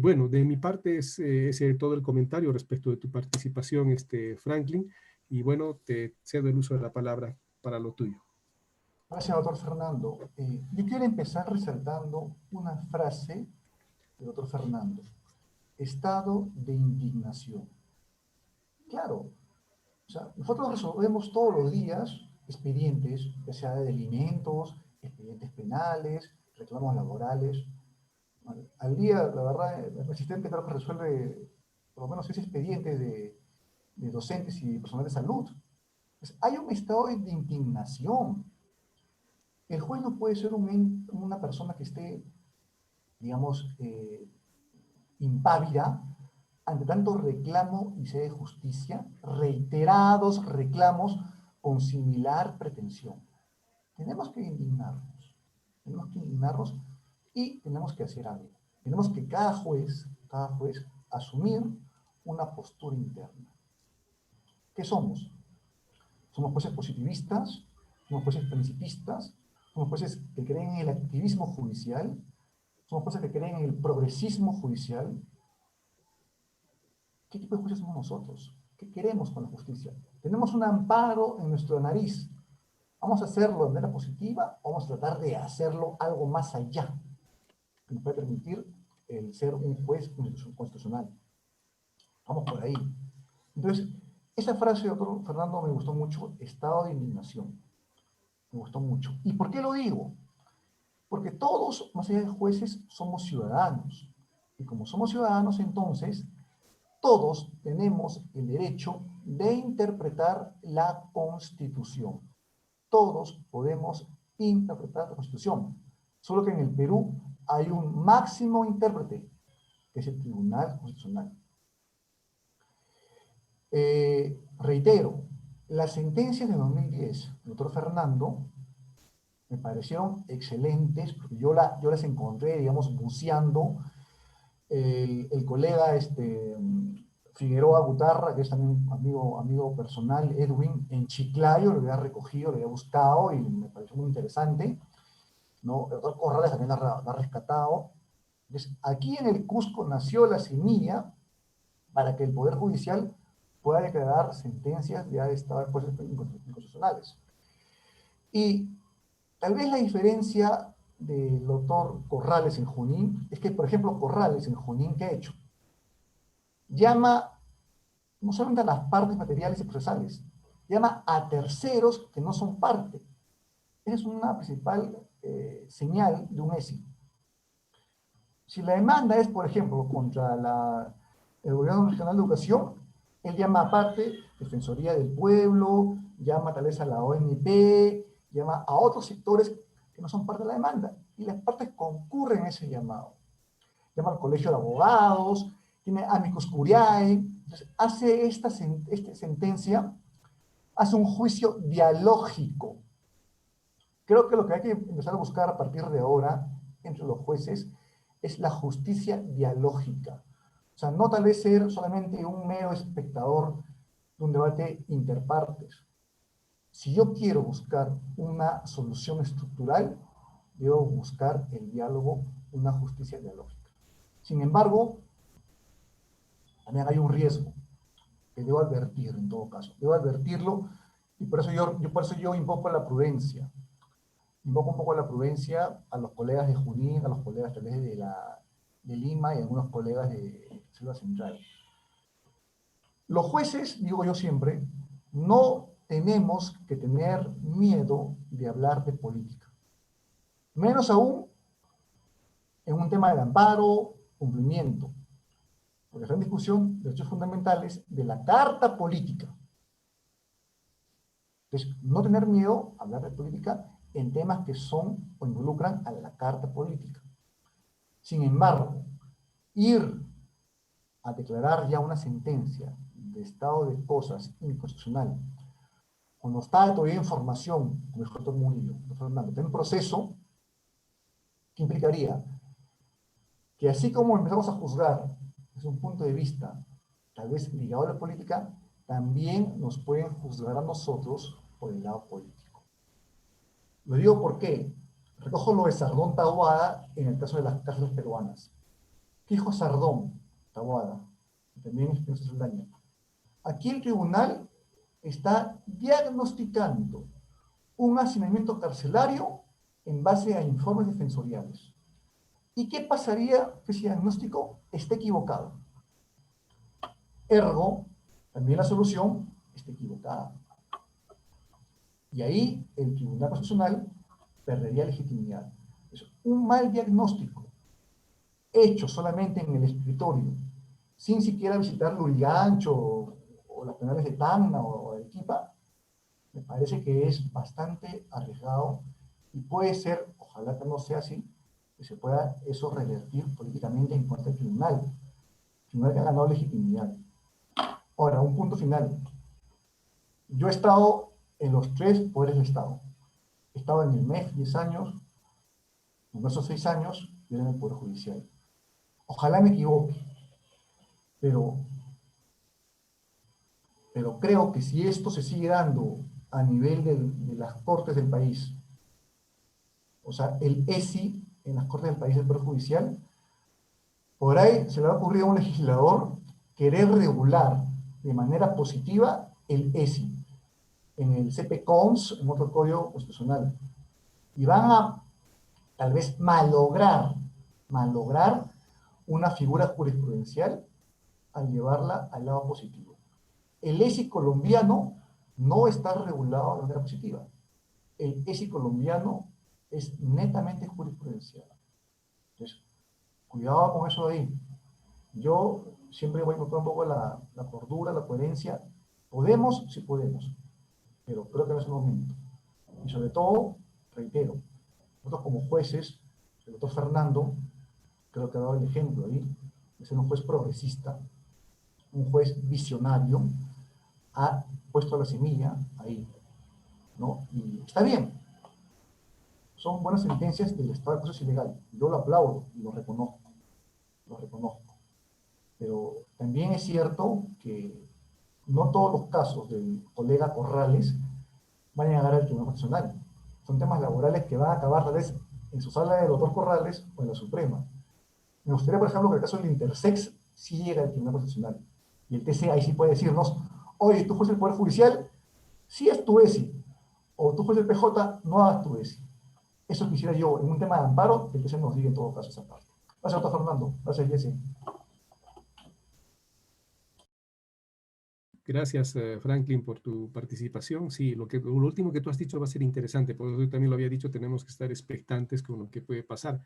Bueno, de mi parte es ese todo el comentario respecto de tu participación, Franklin, y bueno, te cedo el uso de la palabra para lo tuyo. Gracias, doctor Fernando. Yo quiero empezar resaltando una frase del doctor Fernando. Estado de indignación. Claro, o sea, nosotros resolvemos todos los días expedientes, ya sea de alimentos, expedientes penales, reclamos laborales. Al día, la verdad, el asistente creo que resuelve por lo menos 6 expedientes de docentes y personal de salud. Pues hay un estado de indignación. El juez no puede ser una persona que esté, digamos, impávida ante tanto reclamo y sed de justicia, reiterados reclamos con similar pretensión. Tenemos que indignarnos y tenemos que hacer algo. Tenemos que cada juez asumir una postura interna. ¿Qué somos? Somos jueces positivistas, somos jueces principistas, somos jueces que creen en el activismo judicial, somos jueces que creen en el progresismo judicial. ¿Qué tipo de jueces somos nosotros? ¿Qué queremos con la justicia? tenemos un amparo en nuestra nariz. ¿Vamos a hacerlo de manera positiva o vamos a tratar de hacerlo algo más allá que nos puede permitir el ser un juez constitucional? Vamos por ahí. Entonces, esa frase, doctor Fernando, me gustó mucho, estado de indignación. Me gustó mucho. ¿Y por qué lo digo? Porque todos, más allá de jueces, somos ciudadanos. Y como somos ciudadanos, entonces, todos tenemos el derecho de interpretar la Constitución. Todos podemos interpretar la Constitución. Solo que en el Perú hay un máximo intérprete, que es el Tribunal Constitucional. Reitero, las sentencias de 2010, doctor Fernando, me parecieron excelentes, porque yo las encontré, digamos, buceando. El colega Figueroa Gutarra, que es también amigo personal, Edwin, en Chiclayo, lo había recogido, lo había buscado y me pareció muy interesante, ¿no? El doctor Corrales también lo ha rescatado. Entonces, aquí en el Cusco nació la semilla para que el Poder Judicial pueda declarar sentencias ya de estado de jueces inconstitucionales. Y tal vez la diferencia del doctor Corrales en Junín es que, por ejemplo, Corrales en Junín, ¿qué ha hecho? Llama no solamente a las partes materiales y procesales, llama a terceros que no son parte. Esa es una principal señal de un ESI. Si la demanda es, por ejemplo, contra el Gobierno Regional de Educación, él llama aparte Defensoría del Pueblo, llama tal vez a la ONP, llama a otros sectores que no son parte de la demanda, y las partes concurren a ese llamado. Llama al Colegio de Abogados, tiene amicus curiae, entonces hace esta sentencia, hace un juicio dialógico. Creo que lo que hay que empezar a buscar a partir de ahora entre los jueces es la justicia dialógica. O sea, no tal vez ser solamente un mero espectador de un debate interpartes. Si yo quiero buscar una solución estructural, debo buscar el diálogo, una justicia dialógica. Sin embargo, también hay un riesgo que debo advertir en todo caso. Debo advertirlo y por eso yo invoco la prudencia. Invoco un poco la prudencia a los colegas de Junín, a los colegas tal vez de Lima y a algunos colegas de Selva Central. Los jueces, digo yo siempre, no tenemos que tener miedo de hablar de política. Menos aún en un tema de amparo, cumplimiento. Porque está en discusión derechos fundamentales de la Carta Política. Entonces, no tener miedo a hablar de política en temas que son o involucran a la Carta Política. Sin embargo, ir a declarar ya una sentencia de estado de cosas inconstitucional, cuando está todavía en formación, como dijo el doctor Murillo, está en proceso, que implicaría que así como empezamos a juzgar desde un punto de vista tal vez ligado a la política, también nos pueden juzgar a nosotros por el lado político. Lo digo porque recojo lo de Sardón Taboada en el caso de las cárceles peruanas. ¿Qué dijo Sardón Taboada? También Espinosa Saldaña. Aquí el tribunal está diagnosticando un hacinamiento carcelario en base a informes defensoriales. ¿Y qué pasaría que ese diagnóstico esté equivocado? Ergo, también la solución está equivocada. Y ahí el Tribunal Constitucional perdería legitimidad. Es un mal diagnóstico, hecho solamente en el escritorio, sin siquiera visitar Lurigancho o las penales de Tacna o de Arequipa, me parece que es bastante arriesgado y puede ser, ojalá que no sea así, que se pueda eso revertir políticamente en contra del tribunal. El tribunal que ha ganado legitimidad. Ahora, un punto final. Yo he estado en los 3 poderes del Estado. He estado en el MEF 10 años, en esos 6 años, yo era en el Poder Judicial. Ojalá me equivoque, pero creo que si esto se sigue dando a nivel de las cortes del país, o sea, el ESI en las cortes del país del Poder Judicial, por ahí se le va a ocurrir a un legislador querer regular de manera positiva el ESI, en el CPCONS, en otro código constitucional. Y van a tal vez malograr una figura jurisprudencial al llevarla al lado positivo. El ESI colombiano no está regulado de manera positiva. El ESI colombiano es netamente jurisprudencial. Entonces, cuidado con eso de ahí. Yo siempre voy a encontrar un poco la cordura, la coherencia. Podemos, sí podemos, pero creo que no es el momento. Y sobre todo, reitero, nosotros como jueces, el doctor Fernando, creo que ha dado el ejemplo ahí, de ser un juez progresista, un juez visionario, ha puesto la semilla ahí, ¿no? Y está bien, son buenas sentencias del estado de cosas ilegal, yo lo aplaudo y lo reconozco, pero también es cierto que no todos los casos del colega Corrales van a llegar al Tribunal Constitucional. Son temas laborales que van a acabar tal vez en su sala del doctor Corrales o en la Suprema. Me gustaría, por ejemplo, que el caso del Intersex sí llega al Tribunal Constitucional. Y el TC ahí sí puede decirnos, oye, tú juez del Poder Judicial, sí es tu ESI. O tú juez del PJ, no hagas tu ESI. Eso quisiera yo, en un tema de amparo, que el TC nos diga en todo caso esa parte. Gracias, doctor Fernando. Gracias, Jesse. Gracias, Franklin, por tu participación. Sí, lo último que tú has dicho va a ser interesante, por eso yo también lo había dicho, tenemos que estar expectantes con lo que puede pasar.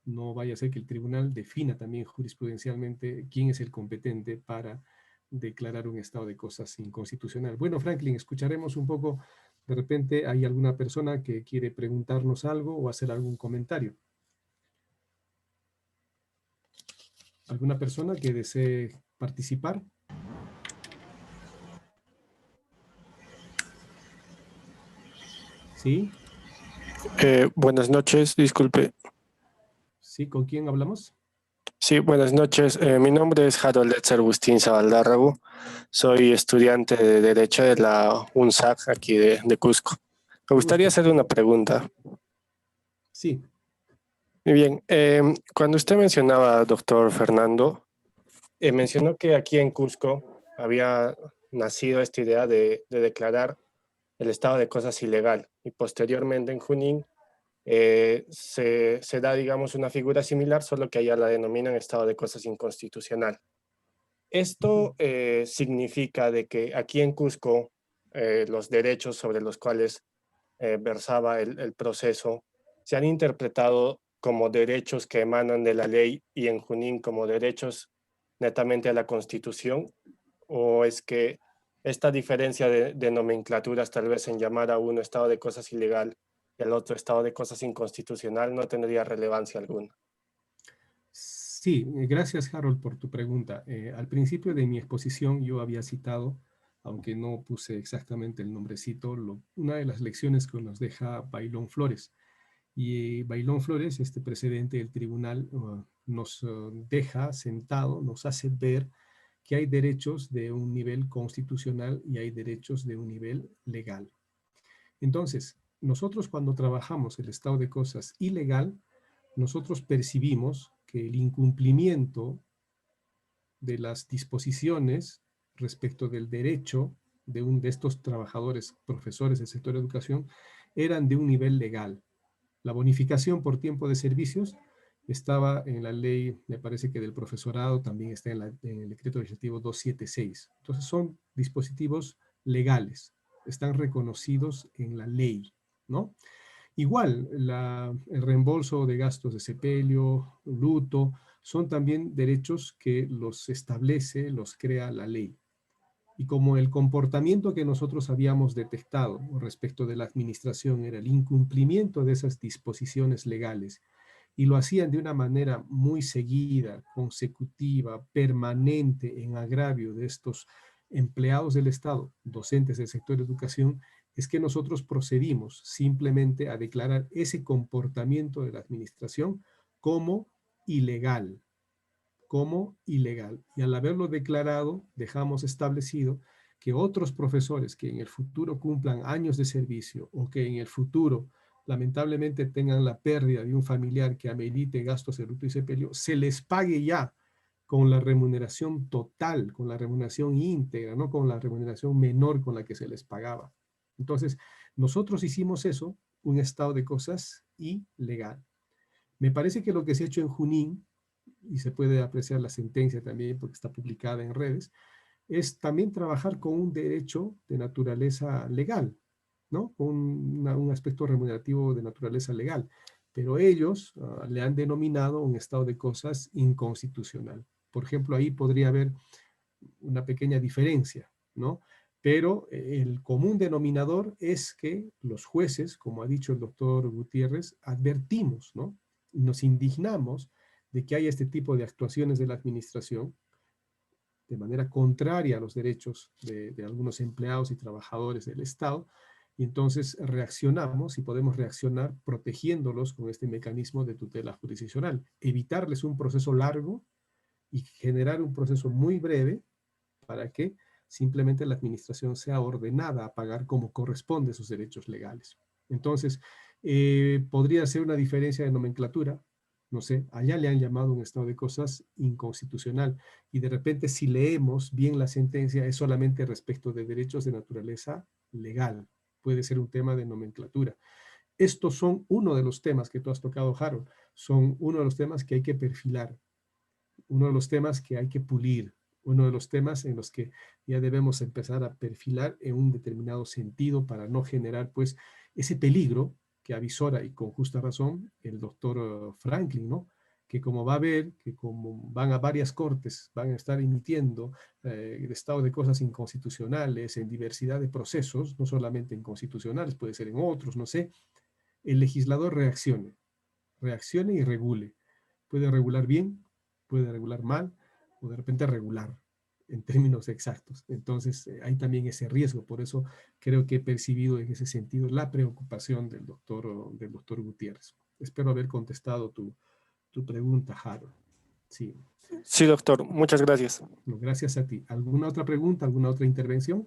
No vaya a ser que el tribunal defina también jurisprudencialmente quién es el competente para declarar un estado de cosas inconstitucional. Bueno, Franklin, escucharemos un poco, de repente hay alguna persona que quiere preguntarnos algo o hacer algún comentario. ¿Alguna persona que desee participar? ¿Sí? Buenas noches, disculpe. ¿Sí? ¿Con quién hablamos? Sí, buenas noches. Mi nombre es Harold Etzer Agustín Zabaldárrago. Soy estudiante de Derecho de la UNSAC aquí de Cusco. Me gustaría hacer una pregunta. Sí. Muy bien. Cuando usted mencionaba, doctor Fernando, mencionó que aquí en Cusco había nacido esta idea de declarar el estado de cosas ilegal y posteriormente en Junín se da, digamos, una figura similar, solo que allá la denominan estado de cosas inconstitucional. Esto significa de que aquí en Cusco los derechos sobre los cuales versaba el proceso se han interpretado como derechos que emanan de la ley y en Junín como derechos netamente a la Constitución, o es que esta diferencia de nomenclaturas tal vez en llamar a uno estado de cosas ilegal y al otro estado de cosas inconstitucional no tendría relevancia alguna. Sí, gracias Harold por tu pregunta. Al principio de mi exposición yo había citado, aunque no puse exactamente el nombrecito, una de las lecciones que nos deja Bailón Flores. Y Bailón Flores, este precedente del tribunal, nos deja sentado, nos hace ver que hay derechos de un nivel constitucional y hay derechos de un nivel legal. Entonces, nosotros cuando trabajamos el estado de cosas ilegal, nosotros percibimos que el incumplimiento de las disposiciones respecto del derecho de estos trabajadores, profesores del sector de educación, eran de un nivel legal. La bonificación por tiempo de servicios estaba en la ley, me parece que del profesorado, también está en el decreto legislativo 276. Entonces son dispositivos legales, están reconocidos en la ley, ¿no? Igual, el reembolso de gastos de sepelio, luto, son también derechos que los establece, los crea la ley. Y como el comportamiento que nosotros habíamos detectado respecto de la administración era el incumplimiento de esas disposiciones legales, y lo hacían de una manera muy seguida, consecutiva, permanente, en agravio de estos empleados del Estado, docentes del sector de educación, es que nosotros procedimos simplemente a declarar ese comportamiento de la administración como ilegal, Y al haberlo declarado, dejamos establecido que otros profesores que en el futuro cumplan años de servicio o que en el futuro lamentablemente tengan la pérdida de un familiar que amerite gastos de luto y sepelio, se les pague ya con la remuneración total, con la remuneración íntegra, no con la remuneración menor con la que se les pagaba. Entonces, nosotros hicimos eso, un estado de cosas ilegal. Me parece que lo que se ha hecho en Junín, y se puede apreciar la sentencia también porque está publicada en redes, es también trabajar con un derecho de naturaleza legal, ¿no? Con un aspecto remunerativo de naturaleza legal. Pero ellos le han denominado un estado de cosas inconstitucional. Por ejemplo, ahí podría haber una pequeña diferencia, ¿no? Pero el común denominador es que los jueces, como ha dicho el doctor Gutiérrez, advertimos, ¿no? Y nos indignamos de que haya este tipo de actuaciones de la administración de manera contraria a los derechos de algunos empleados y trabajadores del Estado, y entonces reaccionamos y podemos reaccionar protegiéndolos con este mecanismo de tutela jurisdiccional, evitarles un proceso largo y generar un proceso muy breve para que simplemente la administración sea ordenada a pagar como corresponde sus derechos legales. Entonces, podría ser una diferencia de nomenclatura, no sé, allá le han llamado un estado de cosas inconstitucional y de repente si leemos bien la sentencia es solamente respecto de derechos de naturaleza legal, puede ser un tema de nomenclatura. Estos son uno de los temas que tú has tocado, Harold, son uno de los temas que hay que perfilar, uno de los temas que hay que pulir, uno de los temas en los que ya debemos empezar a perfilar en un determinado sentido para no generar pues ese peligro que avisora y con justa razón el doctor Franklin, ¿no? Que como va a ver, que como van a varias cortes, van a estar emitiendo el estado de cosas inconstitucionales en diversidad de procesos, no solamente en constitucionales, puede ser en otros, no sé, el legislador reaccione y regule. Puede regular bien, puede regular mal, o de repente regular en términos exactos. Entonces, hay también ese riesgo. Por eso creo que he percibido en ese sentido la preocupación del doctor Gutiérrez. Espero haber contestado tu pregunta, Harold. Sí. Sí, doctor, muchas gracias. No, gracias a ti. ¿Alguna otra pregunta, alguna otra intervención?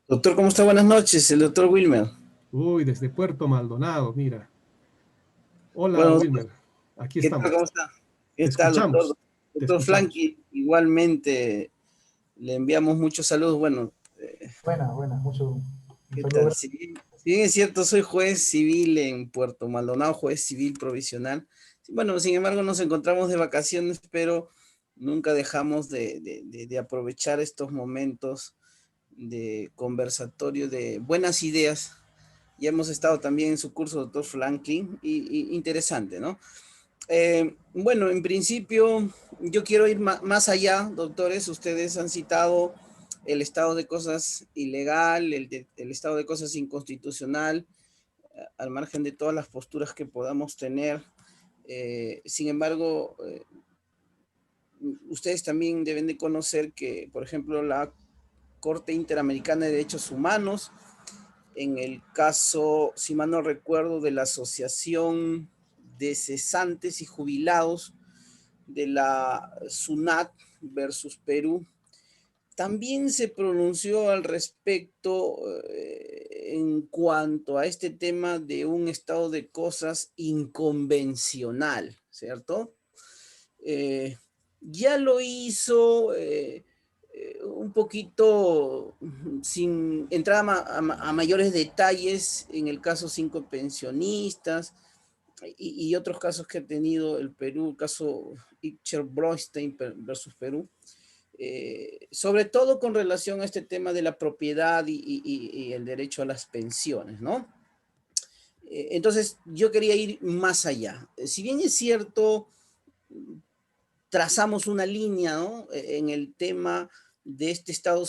Doctor, ¿cómo está? Buenas noches, el doctor Wilmer. Uy, desde Puerto Maldonado, mira. Hola, Bueno, Wilmer. Aquí ¿qué tal? estamos. ¿Cómo está? Te ¿Qué tal, doctor? escuchamos. Te Doctor escuchamos. Frankie, igualmente le enviamos muchos saludos. Bueno, Buena, buena, un ¿qué saludo. tal? Si bien es cierto, soy juez civil en Puerto Maldonado, juez civil provisional. Bueno, sin embargo, nos encontramos de vacaciones, pero nunca dejamos de aprovechar estos momentos de conversatorio de buenas ideas. Ya hemos estado también en su curso, doctor Franklin, y interesante, ¿no? Bueno, en principio yo quiero ir más allá, doctores. Ustedes han citado el estado de cosas ilegal, el estado de cosas inconstitucional, al margen de todas las posturas que podamos tener. Sin embargo, ustedes también deben de conocer que, por ejemplo, la Corte Interamericana de Derechos Humanos, en el caso, si mal no recuerdo, de la Asociación de Cesantes y Jubilados de la SUNAT versus Perú, también se pronunció al respecto en cuanto a este tema de un estado de cosas inconvencional, ¿cierto? Ya lo hizo un poquito sin entrar a mayores detalles en el caso 5 pensionistas y otros casos que ha tenido el Perú, el caso Itcher Brostein versus Perú, sobre todo con relación a este tema de la propiedad y el derecho a las pensiones, ¿no? Entonces, yo quería ir más allá. Si bien es cierto, trazamos una línea, ¿no? En el tema de este estado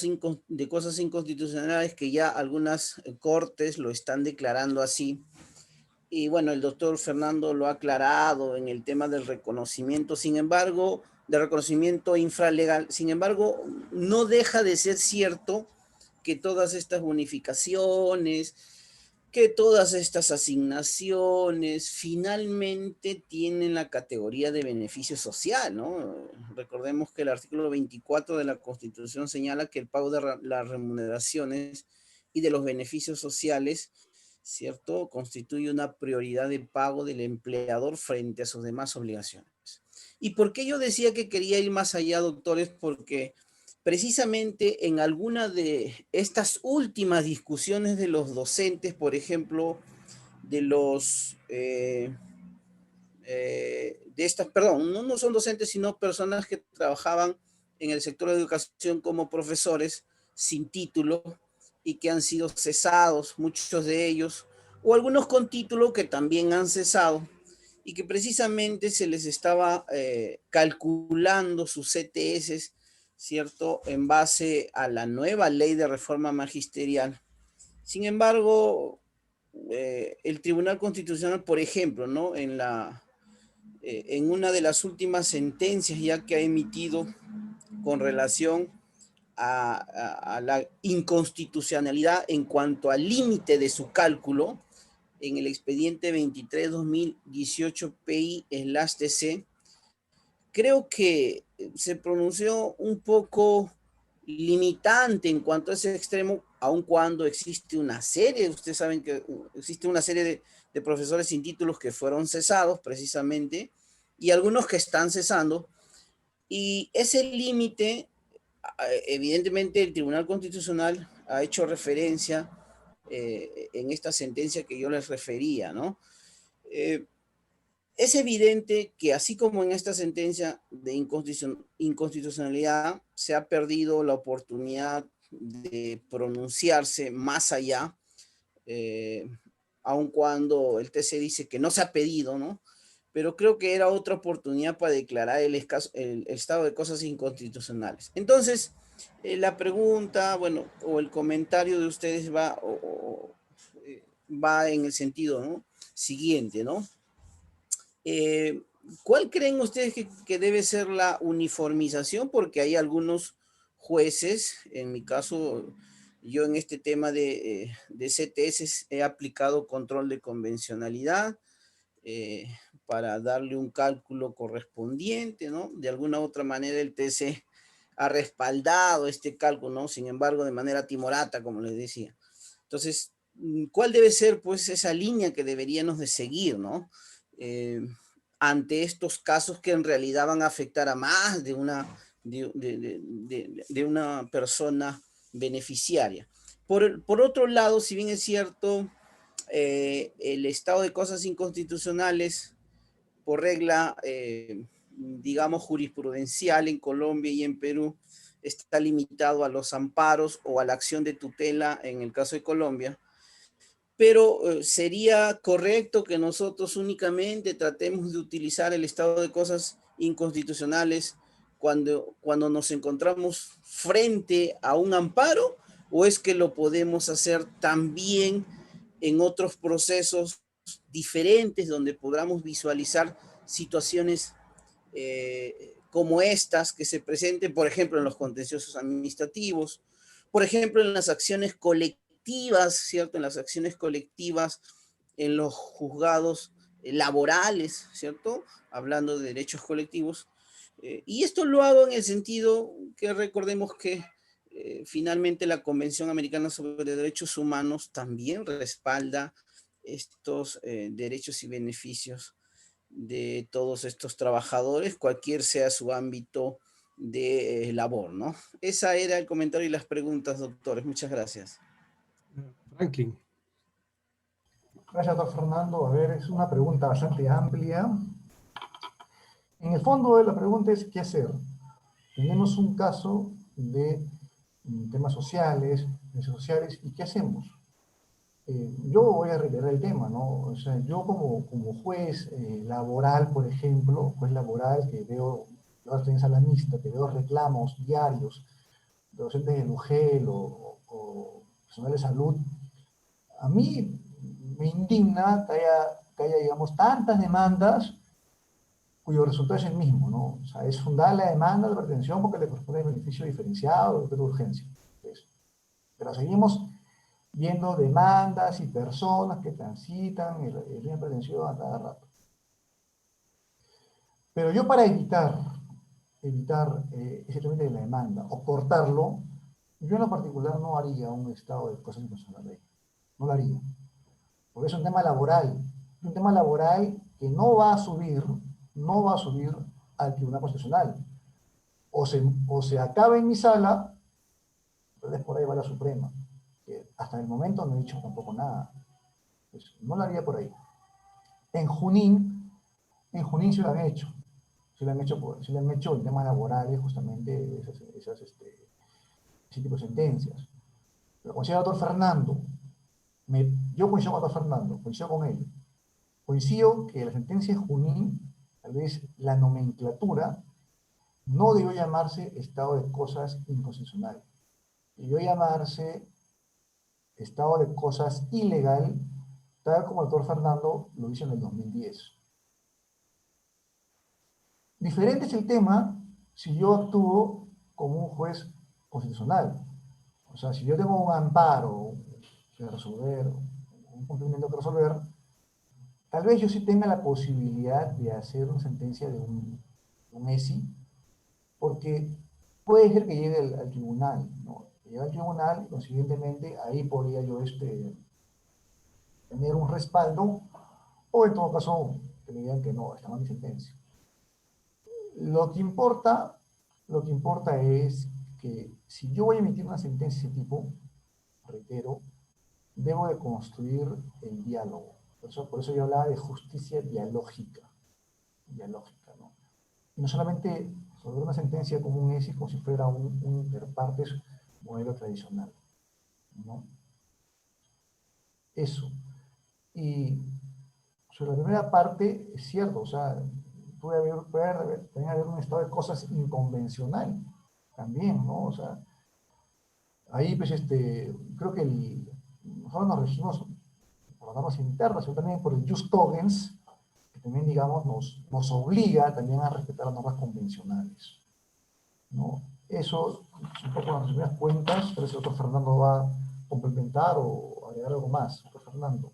de cosas inconstitucionales que ya algunas cortes lo están declarando así. Y bueno, el doctor Fernando lo ha aclarado en el tema del reconocimiento, sin embargo, de reconocimiento infralegal. Sin embargo, no deja de ser cierto que todas estas bonificaciones, que todas estas asignaciones finalmente tienen la categoría de beneficio social, ¿no? Recordemos que el artículo 24 de la Constitución señala que el pago de las remuneraciones y de los beneficios sociales, ¿cierto?, constituye una prioridad de pago del empleador frente a sus demás obligaciones. ¿Y por qué yo decía que quería ir más allá, doctores? Porque precisamente en alguna de estas últimas discusiones de los docentes, por ejemplo, de los, de estas, perdón, no son docentes, sino personas que trabajaban en el sector de educación como profesores sin título y que han sido cesados, muchos de ellos, o algunos con título que también han cesado y que precisamente se les estaba calculando sus CTS, ¿cierto?, en base a la nueva ley de reforma magisterial. Sin embargo, el Tribunal Constitucional, por ejemplo, ¿no?, en una de las últimas sentencias ya que ha emitido con relación a la inconstitucionalidad en cuanto al límite de su cálculo, en el expediente 23-2018 PI/TC, creo que se pronunció un poco limitante en cuanto a ese extremo, aun cuando existe una serie, ustedes saben que existe una serie de profesores sin títulos que fueron cesados precisamente, y algunos que están cesando, y ese límite, evidentemente el Tribunal Constitucional ha hecho referencia en esta sentencia que yo les refería, ¿no? Es evidente que así como en esta sentencia de inconstitucionalidad se ha perdido la oportunidad de pronunciarse más allá, aun cuando el TC dice que no se ha pedido, ¿no? Pero creo que era otra oportunidad para declarar el estado de cosas inconstitucionales. Entonces, la pregunta, bueno, o el comentario de ustedes va en el sentido, ¿no?, siguiente, ¿no? ¿Cuál creen ustedes que debe ser la uniformización? Porque hay algunos jueces, en mi caso, yo en este tema de CTS he aplicado control de convencionalidad para darle un cálculo correspondiente, ¿no? De alguna u otra manera el TC ha respaldado este cálculo, ¿no? Sin embargo, de manera timorata, como les decía. Entonces, ¿cuál debe ser, pues, esa línea que deberíamos de seguir, ¿no? Ante estos casos que en realidad van a afectar a más de una persona beneficiaria. Por otro lado, si bien es cierto, el estado de cosas inconstitucionales, por regla, digamos, jurisprudencial en Colombia y en Perú, está limitado a los amparos o a la acción de tutela en el caso de Colombia, pero sería correcto que nosotros únicamente tratemos de utilizar el estado de cosas inconstitucionales cuando nos encontramos frente a un amparo, o es que lo podemos hacer también en otros procesos diferentes donde podamos visualizar situaciones como estas que se presenten, por ejemplo, en los contenciosos administrativos, por ejemplo, en las acciones colectivas, ¿cierto? En las acciones colectivas, en los juzgados laborales, ¿cierto? Hablando de derechos colectivos. Y esto lo hago en el sentido que recordemos que finalmente la Convención Americana sobre Derechos Humanos también respalda estos derechos y beneficios de todos estos trabajadores, cualquier sea su ámbito de labor, ¿no? Esa era el comentario y las preguntas, doctores. Muchas gracias. Franklin. Gracias, doctor Fernando. A ver, es una pregunta bastante amplia. En el fondo de la pregunta es, ¿qué hacer? Tenemos un caso de temas sociales, ¿y qué hacemos? Yo voy a reiterar el tema, ¿no? O sea, yo como juez laboral, por ejemplo, juez laboral que veo, ahora estoy en sala mixta, que veo reclamos diarios de docentes de UGEL o personal de salud, a mí me indigna que haya, digamos, tantas demandas cuyo resultado es el mismo, ¿no? O sea, es fundada la demanda de pretensión porque le corresponde el beneficio diferenciado de urgencia. Pero seguimos viendo demandas y personas que transitan el régimen de pretensión a cada rato. Pero yo para evitar ese trámite de la demanda o cortarlo, yo en lo particular no haría un estado de cosas inconstitucionales. No lo haría. Porque es un tema laboral. Un tema laboral que no va a subir al Tribunal Constitucional. O se acaba en mi sala, entonces por ahí va la Suprema, que hasta el momento no he dicho tampoco nada. Pues no lo haría por ahí. En Junín sí lo han hecho. Sí lo han hecho en temas laborales, justamente, ese tipo de sentencias. Pero coincido con el doctor Fernando, yo coincido con el doctor Fernando, coincido con él. Coincido que la sentencia de Junín, tal vez la nomenclatura, no debió llamarse estado de cosas inconstitucional. Debió llamarse estado de cosas ilegal, tal como el doctor Fernando lo hizo en el 2010. Diferente es el tema si yo actúo como un juez constitucional. O sea, si yo tengo un amparo que resolver, un cumplimiento que resolver, tal vez yo sí tenga la posibilidad de hacer una sentencia de un ESI, porque puede ser que llegue al tribunal, ¿no? Que llegue al tribunal y consiguientemente ahí podría yo tener un respaldo, o en todo caso que me digan que no, está mal mi sentencia. Lo que importa es que si yo voy a emitir una sentencia de ese tipo, reitero, debo de construir el diálogo. Por eso yo hablaba de justicia dialógica, ¿no? Y no solamente sobre una sentencia como un ESI, como si fuera un interpartes modelo tradicional, ¿no? Eso. Y sobre la primera parte, es cierto, o sea, puede haber un estado de cosas inconvencional también, ¿no? O sea, ahí pues creo que nosotros nos regimos por las normas internas, pero también por el Jus Togens, que también, digamos, nos obliga también a respetar las normas convencionales, ¿no? Eso es un poco las primeras cuentas, pero si el doctor Fernando va a complementar o agregar algo más. Doctor Fernando.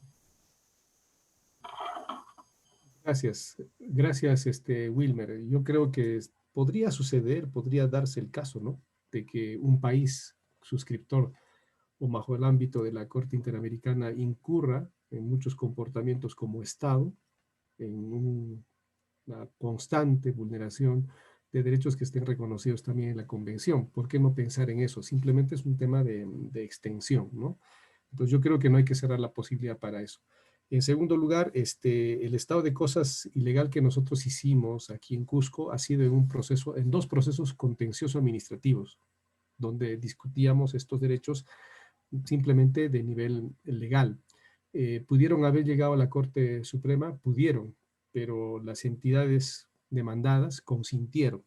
Gracias, Wilmer. Yo creo que podría suceder, podría darse el caso, ¿no? De que un país suscriptor o bajo el ámbito de la Corte Interamericana incurra en muchos comportamientos como Estado, en una constante vulneración de derechos que estén reconocidos también en la Convención. ¿Por qué no pensar en eso? Simplemente es un tema de extensión, ¿no? Entonces yo creo que no hay que cerrar la posibilidad para eso. En segundo lugar, el estado de cosas ilegal que nosotros hicimos aquí en Cusco ha sido en dos procesos contencioso administrativos, donde discutíamos estos derechos simplemente de nivel legal. ¿Pudieron haber llegado a la Corte Suprema? Pudieron, pero las entidades demandadas consintieron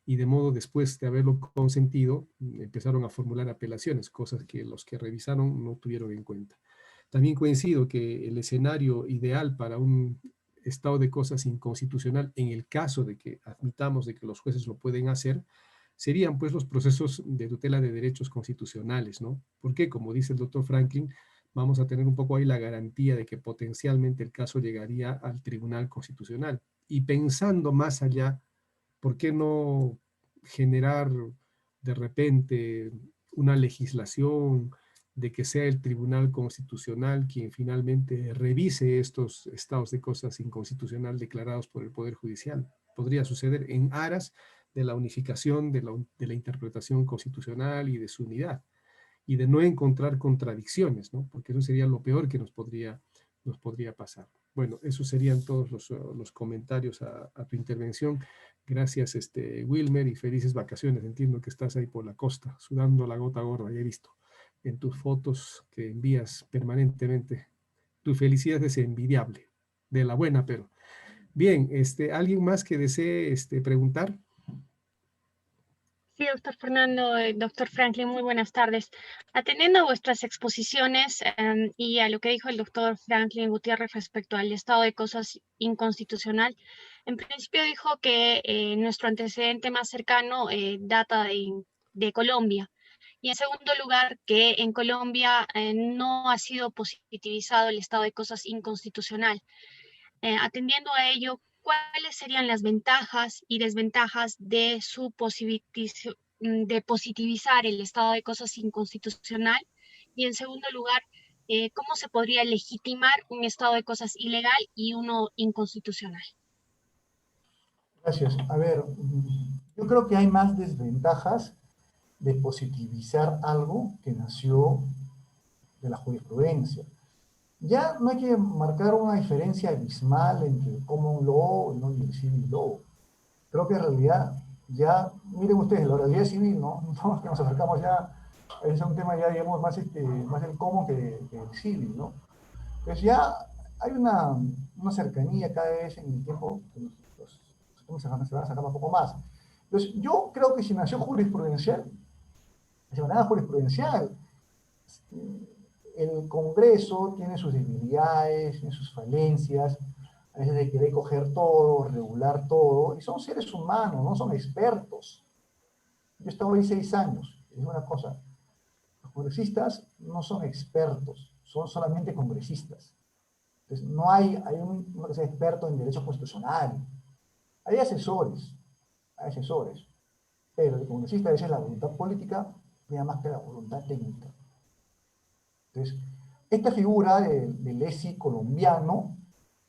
y de modo después de haberlo consentido empezaron a formular apelaciones, cosas que los que revisaron no tuvieron en cuenta. También coincido que el escenario ideal para un estado de cosas inconstitucional, en el caso de que admitamos de que los jueces lo pueden hacer, serían pues los procesos de tutela de derechos constitucionales, ¿no? Porque, como dice el doctor Franklin, vamos a tener un poco ahí la garantía de que potencialmente el caso llegaría al Tribunal Constitucional. Y pensando más allá, ¿por qué no generar de repente una legislación de que sea el Tribunal Constitucional quien finalmente revise estos estados de cosas inconstitucional declarados por el Poder Judicial? Podría suceder en aras de la unificación de la interpretación constitucional y de su unidad, y de no encontrar contradicciones, ¿no? Porque eso sería lo peor que nos podría pasar. Bueno, esos serían todos los comentarios a tu intervención. Gracias, Wilmer, y felices vacaciones. Entiendo que estás ahí por la costa, sudando la gota gorda, ya he visto en tus fotos que envías permanentemente. Tu felicidad es envidiable, de la buena, pero. Bien, ¿alguien más que desee preguntar? Sí, doctor Fernando, doctor Franklin, muy buenas tardes. Atendiendo a vuestras exposiciones y a lo que dijo el doctor Franklin Gutiérrez respecto al estado de cosas inconstitucional, en principio dijo que nuestro antecedente más cercano data de Colombia. Y en segundo lugar, que en Colombia no ha sido positivizado el estado de cosas inconstitucional. Atendiendo a ello, ¿cuáles serían las ventajas y desventajas de positivizar el estado de cosas inconstitucional? Y en segundo lugar, ¿cómo se podría legitimar un estado de cosas ilegal y uno inconstitucional? Gracias. A ver, yo creo que hay más desventajas de positivizar algo que nació de la jurisprudencia. Ya no hay que marcar una diferencia abismal entre el common law y el civil law. Creo que en realidad ya, miren ustedes, la oralidad civil, ¿no? Que nos acercamos ya, es un tema ya, digamos, más el common que el civil, ¿no? Entonces ya hay una cercanía cada vez en el tiempo que los se van a sacar un poco más. Entonces yo creo que si nació jurisprudencial, de manera jurisprudencial, el Congreso tiene sus debilidades, tiene sus falencias, a veces de querer coger todo, regular todo, y son seres humanos, no son expertos. Yo he estado ahí 6 años, es una cosa, los congresistas no son expertos, son solamente congresistas. Entonces, no hay uno que sea experto en derecho constitucional. Hay asesores, pero el congresista a veces la voluntad política tiene más que la voluntad técnica. Entonces, esta figura del ESI colombiano,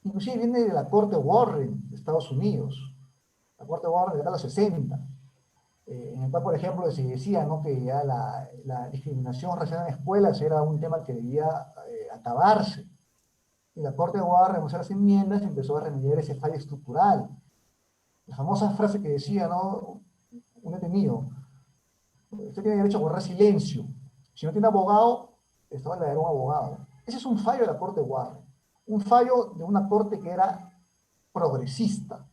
inclusive viene de la Corte Warren de Estados Unidos, la Corte Warren de los 60, en el cual, por ejemplo, se decía, ¿no?, que ya la discriminación racial en escuelas era un tema que debía acabarse. Y la Corte Warren, a hacer las enmiendas, empezó a remediar ese fallo estructural. La famosa frase que decía, ¿no?, un detenido: usted tiene derecho a guardar silencio. Si no tiene abogado, esto va a leer un abogado. Ese es un fallo de la Corte Warren. Un fallo de una corte que era progresista,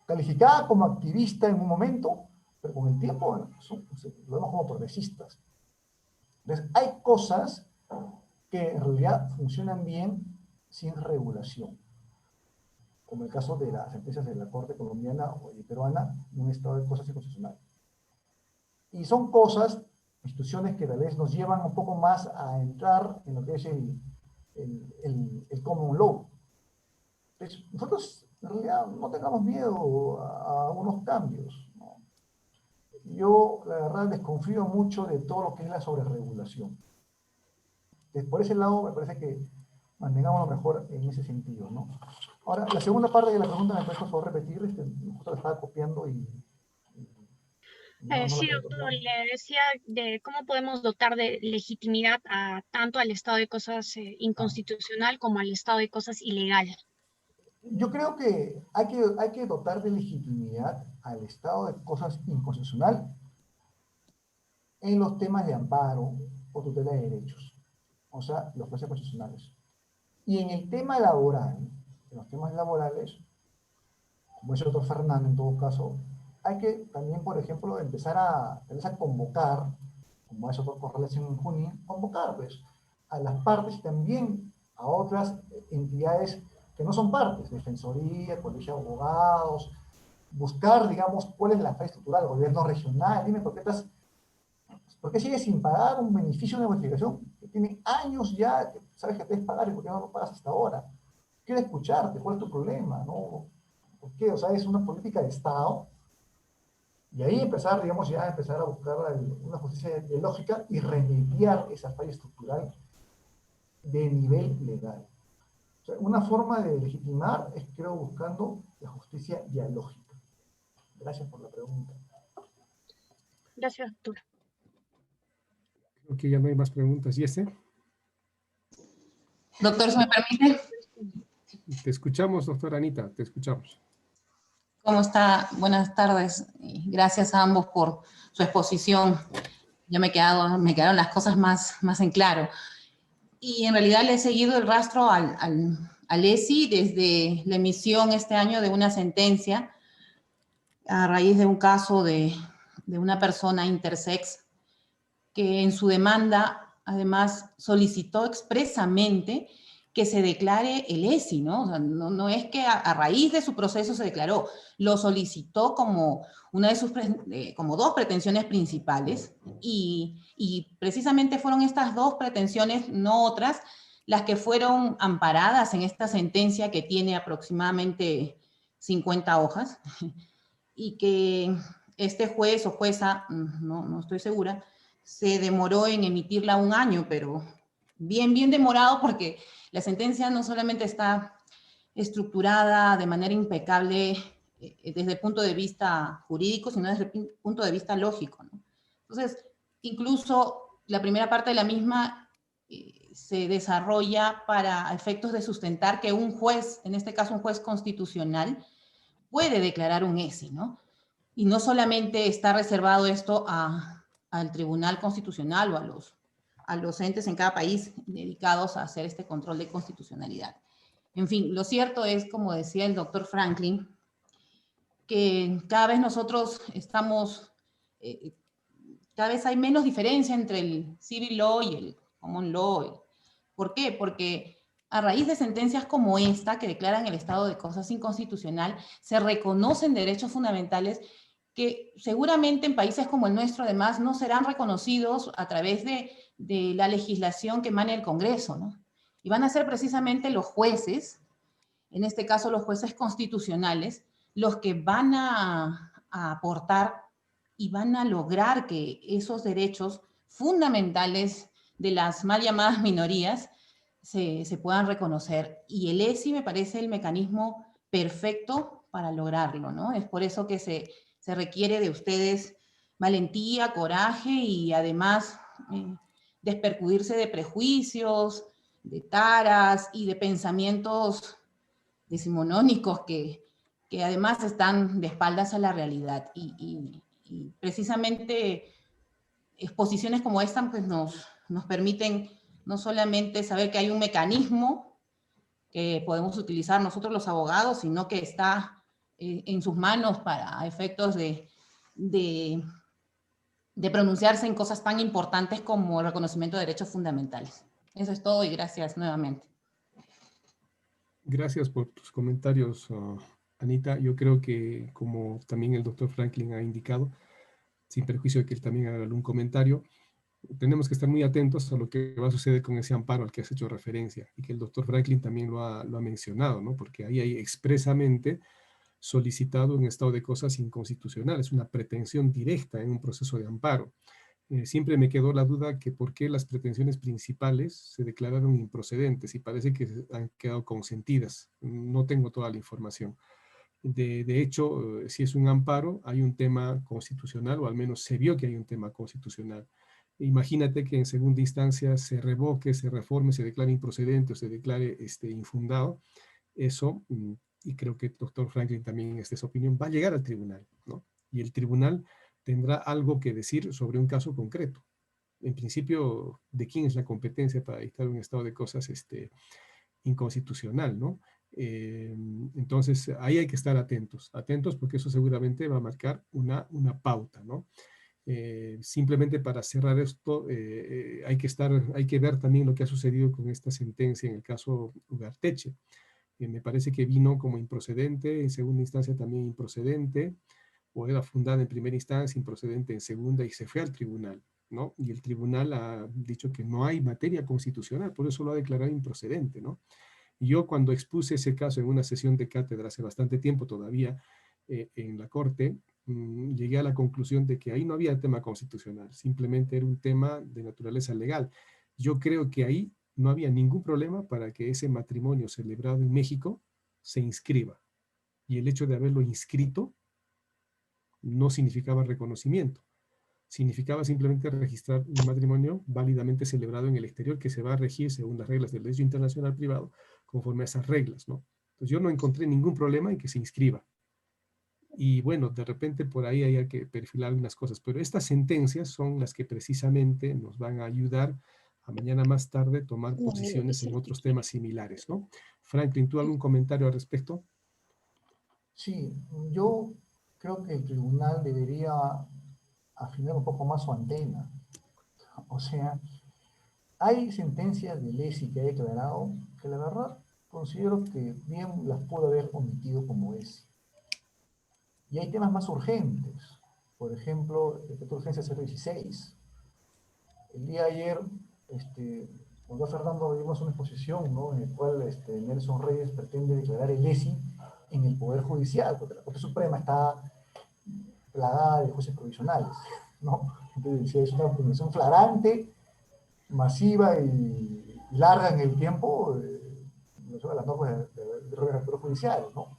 calificada como activista en un momento, pero con el tiempo lo vemos como progresistas. Entonces, hay cosas que en realidad funcionan bien sin regulación, como el caso de las sentencias de la Corte colombiana y peruana, en un estado de cosas inconstitucional. Y son cosas, instituciones que tal vez nos llevan un poco más a entrar en lo que es el common law. Entonces, nosotros en realidad no tengamos miedo a unos cambios, ¿no? Yo, la verdad, desconfío mucho de todo lo que es la sobreregulación. Entonces, por ese lado, me parece que mantengamos lo mejor en ese sentido, ¿no? Ahora, la segunda parte de la pregunta, ¿me puedes por favor repetir? Justo la estaba copiando y sí, doctor, le decía de cómo podemos dotar de legitimidad tanto al estado de cosas inconstitucional como al estado de cosas ilegal. Yo creo que hay que dotar de legitimidad al estado de cosas inconstitucional en los temas de amparo o tutela de derechos, o sea, los jueces constitucionales. Y en el tema laboral, en los temas laborales, como dice el doctor Fernando en todo caso, hay que también, por ejemplo, empezar a convocar, como ha hecho el doctor Corrales en junio, convocar pues, a las partes y también a otras entidades que no son partes, Defensoría, Colegio de Abogados, buscar, digamos, cuál es la falla estructural, gobierno regional. Dime, ¿por qué sigues sin pagar un beneficio de bonificación que tiene años ya, que sabes que debes pagar y por qué no lo pagas hasta ahora? Quiero escucharte, ¿cuál es tu problema? ¿No? ¿Por qué? O sea, es una política de Estado. Y ahí empezar, digamos, ya empezar a buscar una justicia de lógica y remediar esa falla estructural de nivel legal. O sea, una forma de legitimar es, creo, buscando la justicia dialógica. Gracias por la pregunta. Gracias, doctor. Creo que ya no hay más preguntas. ¿Y este? Doctor, ¿se me permite? Te escuchamos, doctora Anita, te escuchamos. ¿Cómo está? Buenas tardes. Gracias a ambos por su exposición. Ya me quedaron las cosas más en claro. Y en realidad le he seguido el rastro al ESI desde la emisión este año de una sentencia a raíz de un caso de una persona intersex que en su demanda además solicitó expresamente que se declare el ESI, ¿no? O sea, no es que a raíz de su proceso se declaró, lo solicitó como una de sus, como 2 pretensiones principales y precisamente fueron estas 2 pretensiones, no otras, las que fueron amparadas en esta sentencia que tiene aproximadamente 50 hojas y que este juez o jueza, no estoy segura, se demoró en emitirla 1 año, pero bien demorado porque la sentencia no solamente está estructurada de manera impecable desde el punto de vista jurídico, sino desde el punto de vista lógico, ¿no? Entonces, incluso la primera parte de la misma se desarrolla para efectos de sustentar que un juez, en este caso un juez constitucional, puede declarar un ESI, ¿no? Y no solamente está reservado esto al Tribunal Constitucional o a los entes en cada país dedicados a hacer este control de constitucionalidad. En fin, lo cierto es, como decía el doctor Franklin, que cada vez nosotros estamos, cada vez hay menos diferencia entre el civil law y el common law. ¿Por qué? Porque a raíz de sentencias como esta, que declaran el estado de cosas inconstitucional, se reconocen derechos fundamentales que seguramente en países como el nuestro, además, no serán reconocidos a través de la legislación que emane el Congreso, ¿no? Y van a ser precisamente los jueces, en este caso los jueces constitucionales, los que van a aportar y van a lograr que esos derechos fundamentales de las mal llamadas minorías se puedan reconocer. Y el ESI me parece el mecanismo perfecto para lograrlo, ¿no? Es por eso que se requiere de ustedes valentía, coraje y además despercudirse de prejuicios, de taras y de pensamientos decimonónicos que además están de espaldas a la realidad. Y precisamente exposiciones como esta pues nos permiten no solamente saber que hay un mecanismo que podemos utilizar nosotros los abogados, sino que está en sus manos para efectos de pronunciarse en cosas tan importantes como el reconocimiento de derechos fundamentales. Eso es todo y gracias nuevamente. Gracias por tus comentarios, Anita. Yo creo que, como también el doctor Franklin ha indicado, sin perjuicio de que él también haga algún comentario, tenemos que estar muy atentos a lo que va a suceder con ese amparo al que has hecho referencia y que el doctor Franklin también lo ha mencionado, ¿no? Porque ahí hay expresamente solicitado un estado de cosas inconstitucional, es una pretensión directa en un proceso de amparo. Siempre me quedó la duda que por qué las pretensiones principales se declararon improcedentes y parece que han quedado consentidas. No tengo toda la información. De hecho, si es un amparo, hay un tema constitucional, o al menos se vio que hay un tema constitucional. Imagínate que en segunda instancia se revoque, se reforme, se declare improcedente o se declare infundado. Eso, y creo que el doctor Franklin también es de esa opinión, va a llegar al tribunal, ¿no? Y el tribunal tendrá algo que decir sobre un caso concreto. En principio, ¿de quién es la competencia para dictar un estado de cosas inconstitucional, ¿no? Entonces, ahí hay que estar atentos porque eso seguramente va a marcar una pauta, ¿no? Simplemente para cerrar esto, hay que ver también lo que ha sucedido con esta sentencia en el caso Ugarteche. Me parece que vino como improcedente, en segunda instancia también improcedente, o era fundada en primera instancia, improcedente en segunda, y se fue al tribunal, ¿no? Y el tribunal ha dicho que no hay materia constitucional, por eso lo ha declarado improcedente, ¿no? Y yo cuando expuse ese caso en una sesión de cátedra hace bastante tiempo todavía en la Corte, llegué a la conclusión de que ahí no había tema constitucional, simplemente era un tema de naturaleza legal. Yo creo que ahí no había ningún problema para que ese matrimonio celebrado en México se inscriba. Y el hecho de haberlo inscrito no significaba reconocimiento. Significaba simplemente registrar un matrimonio válidamente celebrado en el exterior que se va a regir según las reglas del derecho internacional privado conforme a esas reglas, ¿no? Entonces yo no encontré ningún problema en que se inscriba. Y bueno, de repente por ahí hay que perfilar algunas cosas, pero estas sentencias son las que precisamente nos van a ayudar a mañana más tarde tomar posiciones en otros temas similares, ¿no? Franklin, ¿tú algún comentario al respecto? Sí, yo creo que el tribunal debería afinar un poco más su antena. O sea, hay sentencias del ESI que ha declarado que la verdad considero que bien las pudo haber omitido como es. Y hay temas más urgentes. Por ejemplo, el decreto de urgencia 016. El día de ayer, con don Fernando vimos una exposición, ¿no? En el cual Nelson Reyes pretende declarar el ESI en el Poder Judicial, porque la Corte Suprema está plagada de jueces provisionales, ¿no? Entonces, es una impugnación flagrante, masiva y larga en el tiempo, sobre las normas de regulatorios judiciales, ¿no?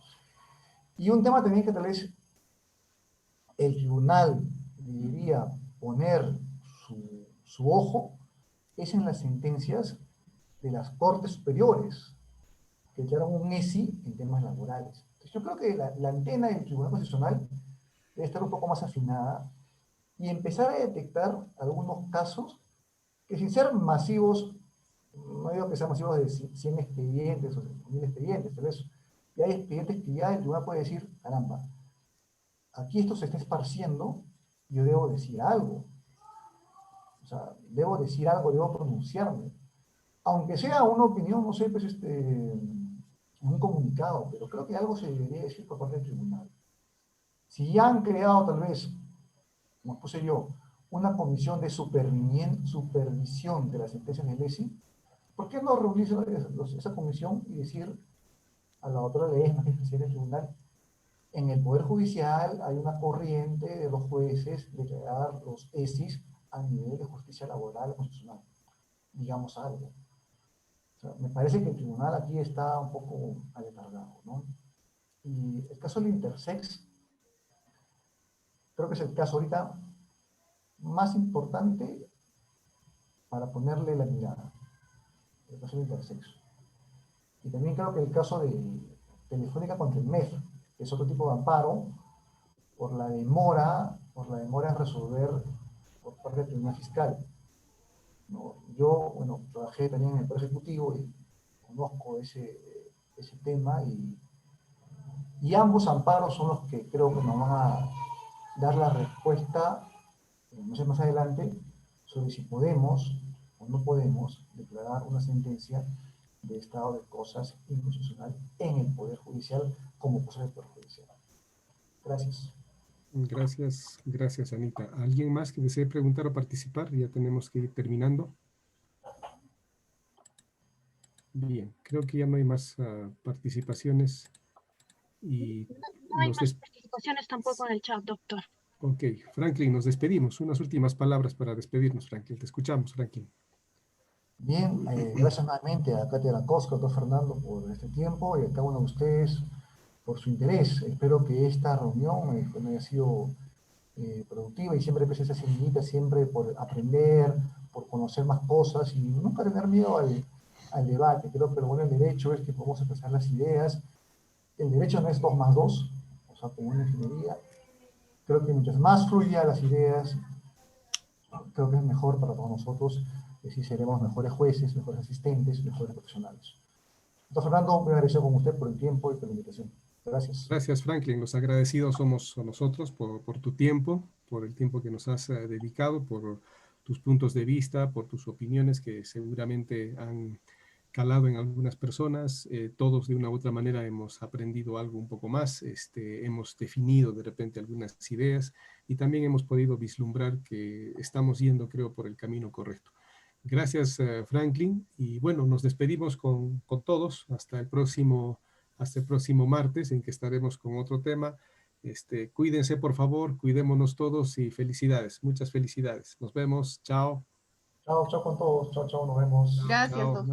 Y un tema también que tal vez el tribunal debería poner su ojo es en las sentencias de las Cortes Superiores, que declararon un ESI en temas laborales. Entonces, yo creo que la antena del Tribunal Constitucional debe estar un poco más afinada y empezar a detectar algunos casos que, sin ser masivos, no digo que sean masivos de 100 expedientes o 1000 expedientes, tal vez ya hay expedientes que ya el tribunal puede decir, caramba, aquí esto se está esparciendo, yo debo decir algo. O sea, debo decir algo, debo pronunciarme. Aunque sea una opinión, no sé, pues un comunicado, pero creo que algo se debería decir por parte del tribunal. Si ya han creado tal vez, como puse yo, una comisión de supervisión de las sentencias del ESI, ¿por qué no reunirse esa comisión y decir a la otra ley, más que es presidente del tribunal, en el Poder Judicial hay una corriente de los jueces de crear los ESIs a nivel de justicia laboral constitucional? Digamos algo. O sea, me parece que el tribunal aquí está un poco aletargado, ¿no? Y el caso del intersex, creo que es el caso ahorita más importante para ponerle la mirada, el caso del intersexo. Y también creo que el caso de Telefónica contra el MEF, que es otro tipo de amparo, por la demora en resolver por parte del Tribunal Fiscal. ¿No? Yo, bueno, trabajé también en el Poder Ejecutivo y conozco ese tema y ambos amparos son los que creo que nos van a dar la respuesta, no sé, más adelante, sobre si podemos o no podemos declarar una sentencia de estado de cosas inconstitucional en el Poder Judicial como cosa del Poder Judicial. Gracias. Gracias, Anita. ¿Alguien más que desee preguntar o participar? Ya tenemos que ir terminando. Bien, creo que ya no hay más participaciones. Y no hay más participaciones tampoco en el chat, doctor. Ok, Franklin, nos despedimos. Unas últimas palabras para despedirnos, Franklin. Te escuchamos, Franklin. Bien, gracias nuevamente a Cátedra Cosco, a doctor Fernando, por este tiempo y a cada uno de ustedes por su interés. Espero que esta reunión haya sido productiva y siempre pues esa semillita, siempre por aprender, por conocer más cosas y nunca tener miedo al debate. Creo que lo bueno del derecho es que podemos expresar las ideas. El derecho no es 2 más 2, o sea, como una ingeniería. Creo que mientras más fluya las ideas, creo que es mejor para todos nosotros, y así seremos mejores jueces, mejores asistentes, mejores profesionales. Doctor Fernando, muy agradecido con usted por el tiempo y por la invitación. Gracias. Gracias, Franklin. Los agradecidos somos nosotros por tu tiempo, por el tiempo que nos has dedicado, por tus puntos de vista, por tus opiniones que seguramente han calado en algunas personas. Todos de una u otra manera hemos aprendido algo un poco más, hemos definido de repente algunas ideas y también hemos podido vislumbrar que estamos yendo, creo, por el camino correcto. Gracias, Franklin. Y bueno, nos despedimos con todos hasta el próximo martes, en que estaremos con otro tema. Cuídense, por favor, cuidémonos todos y felicidades, muchas felicidades. Nos vemos, chao. Chao, chao con todos, chao, chao, nos vemos. Gracias, Chao. doctor.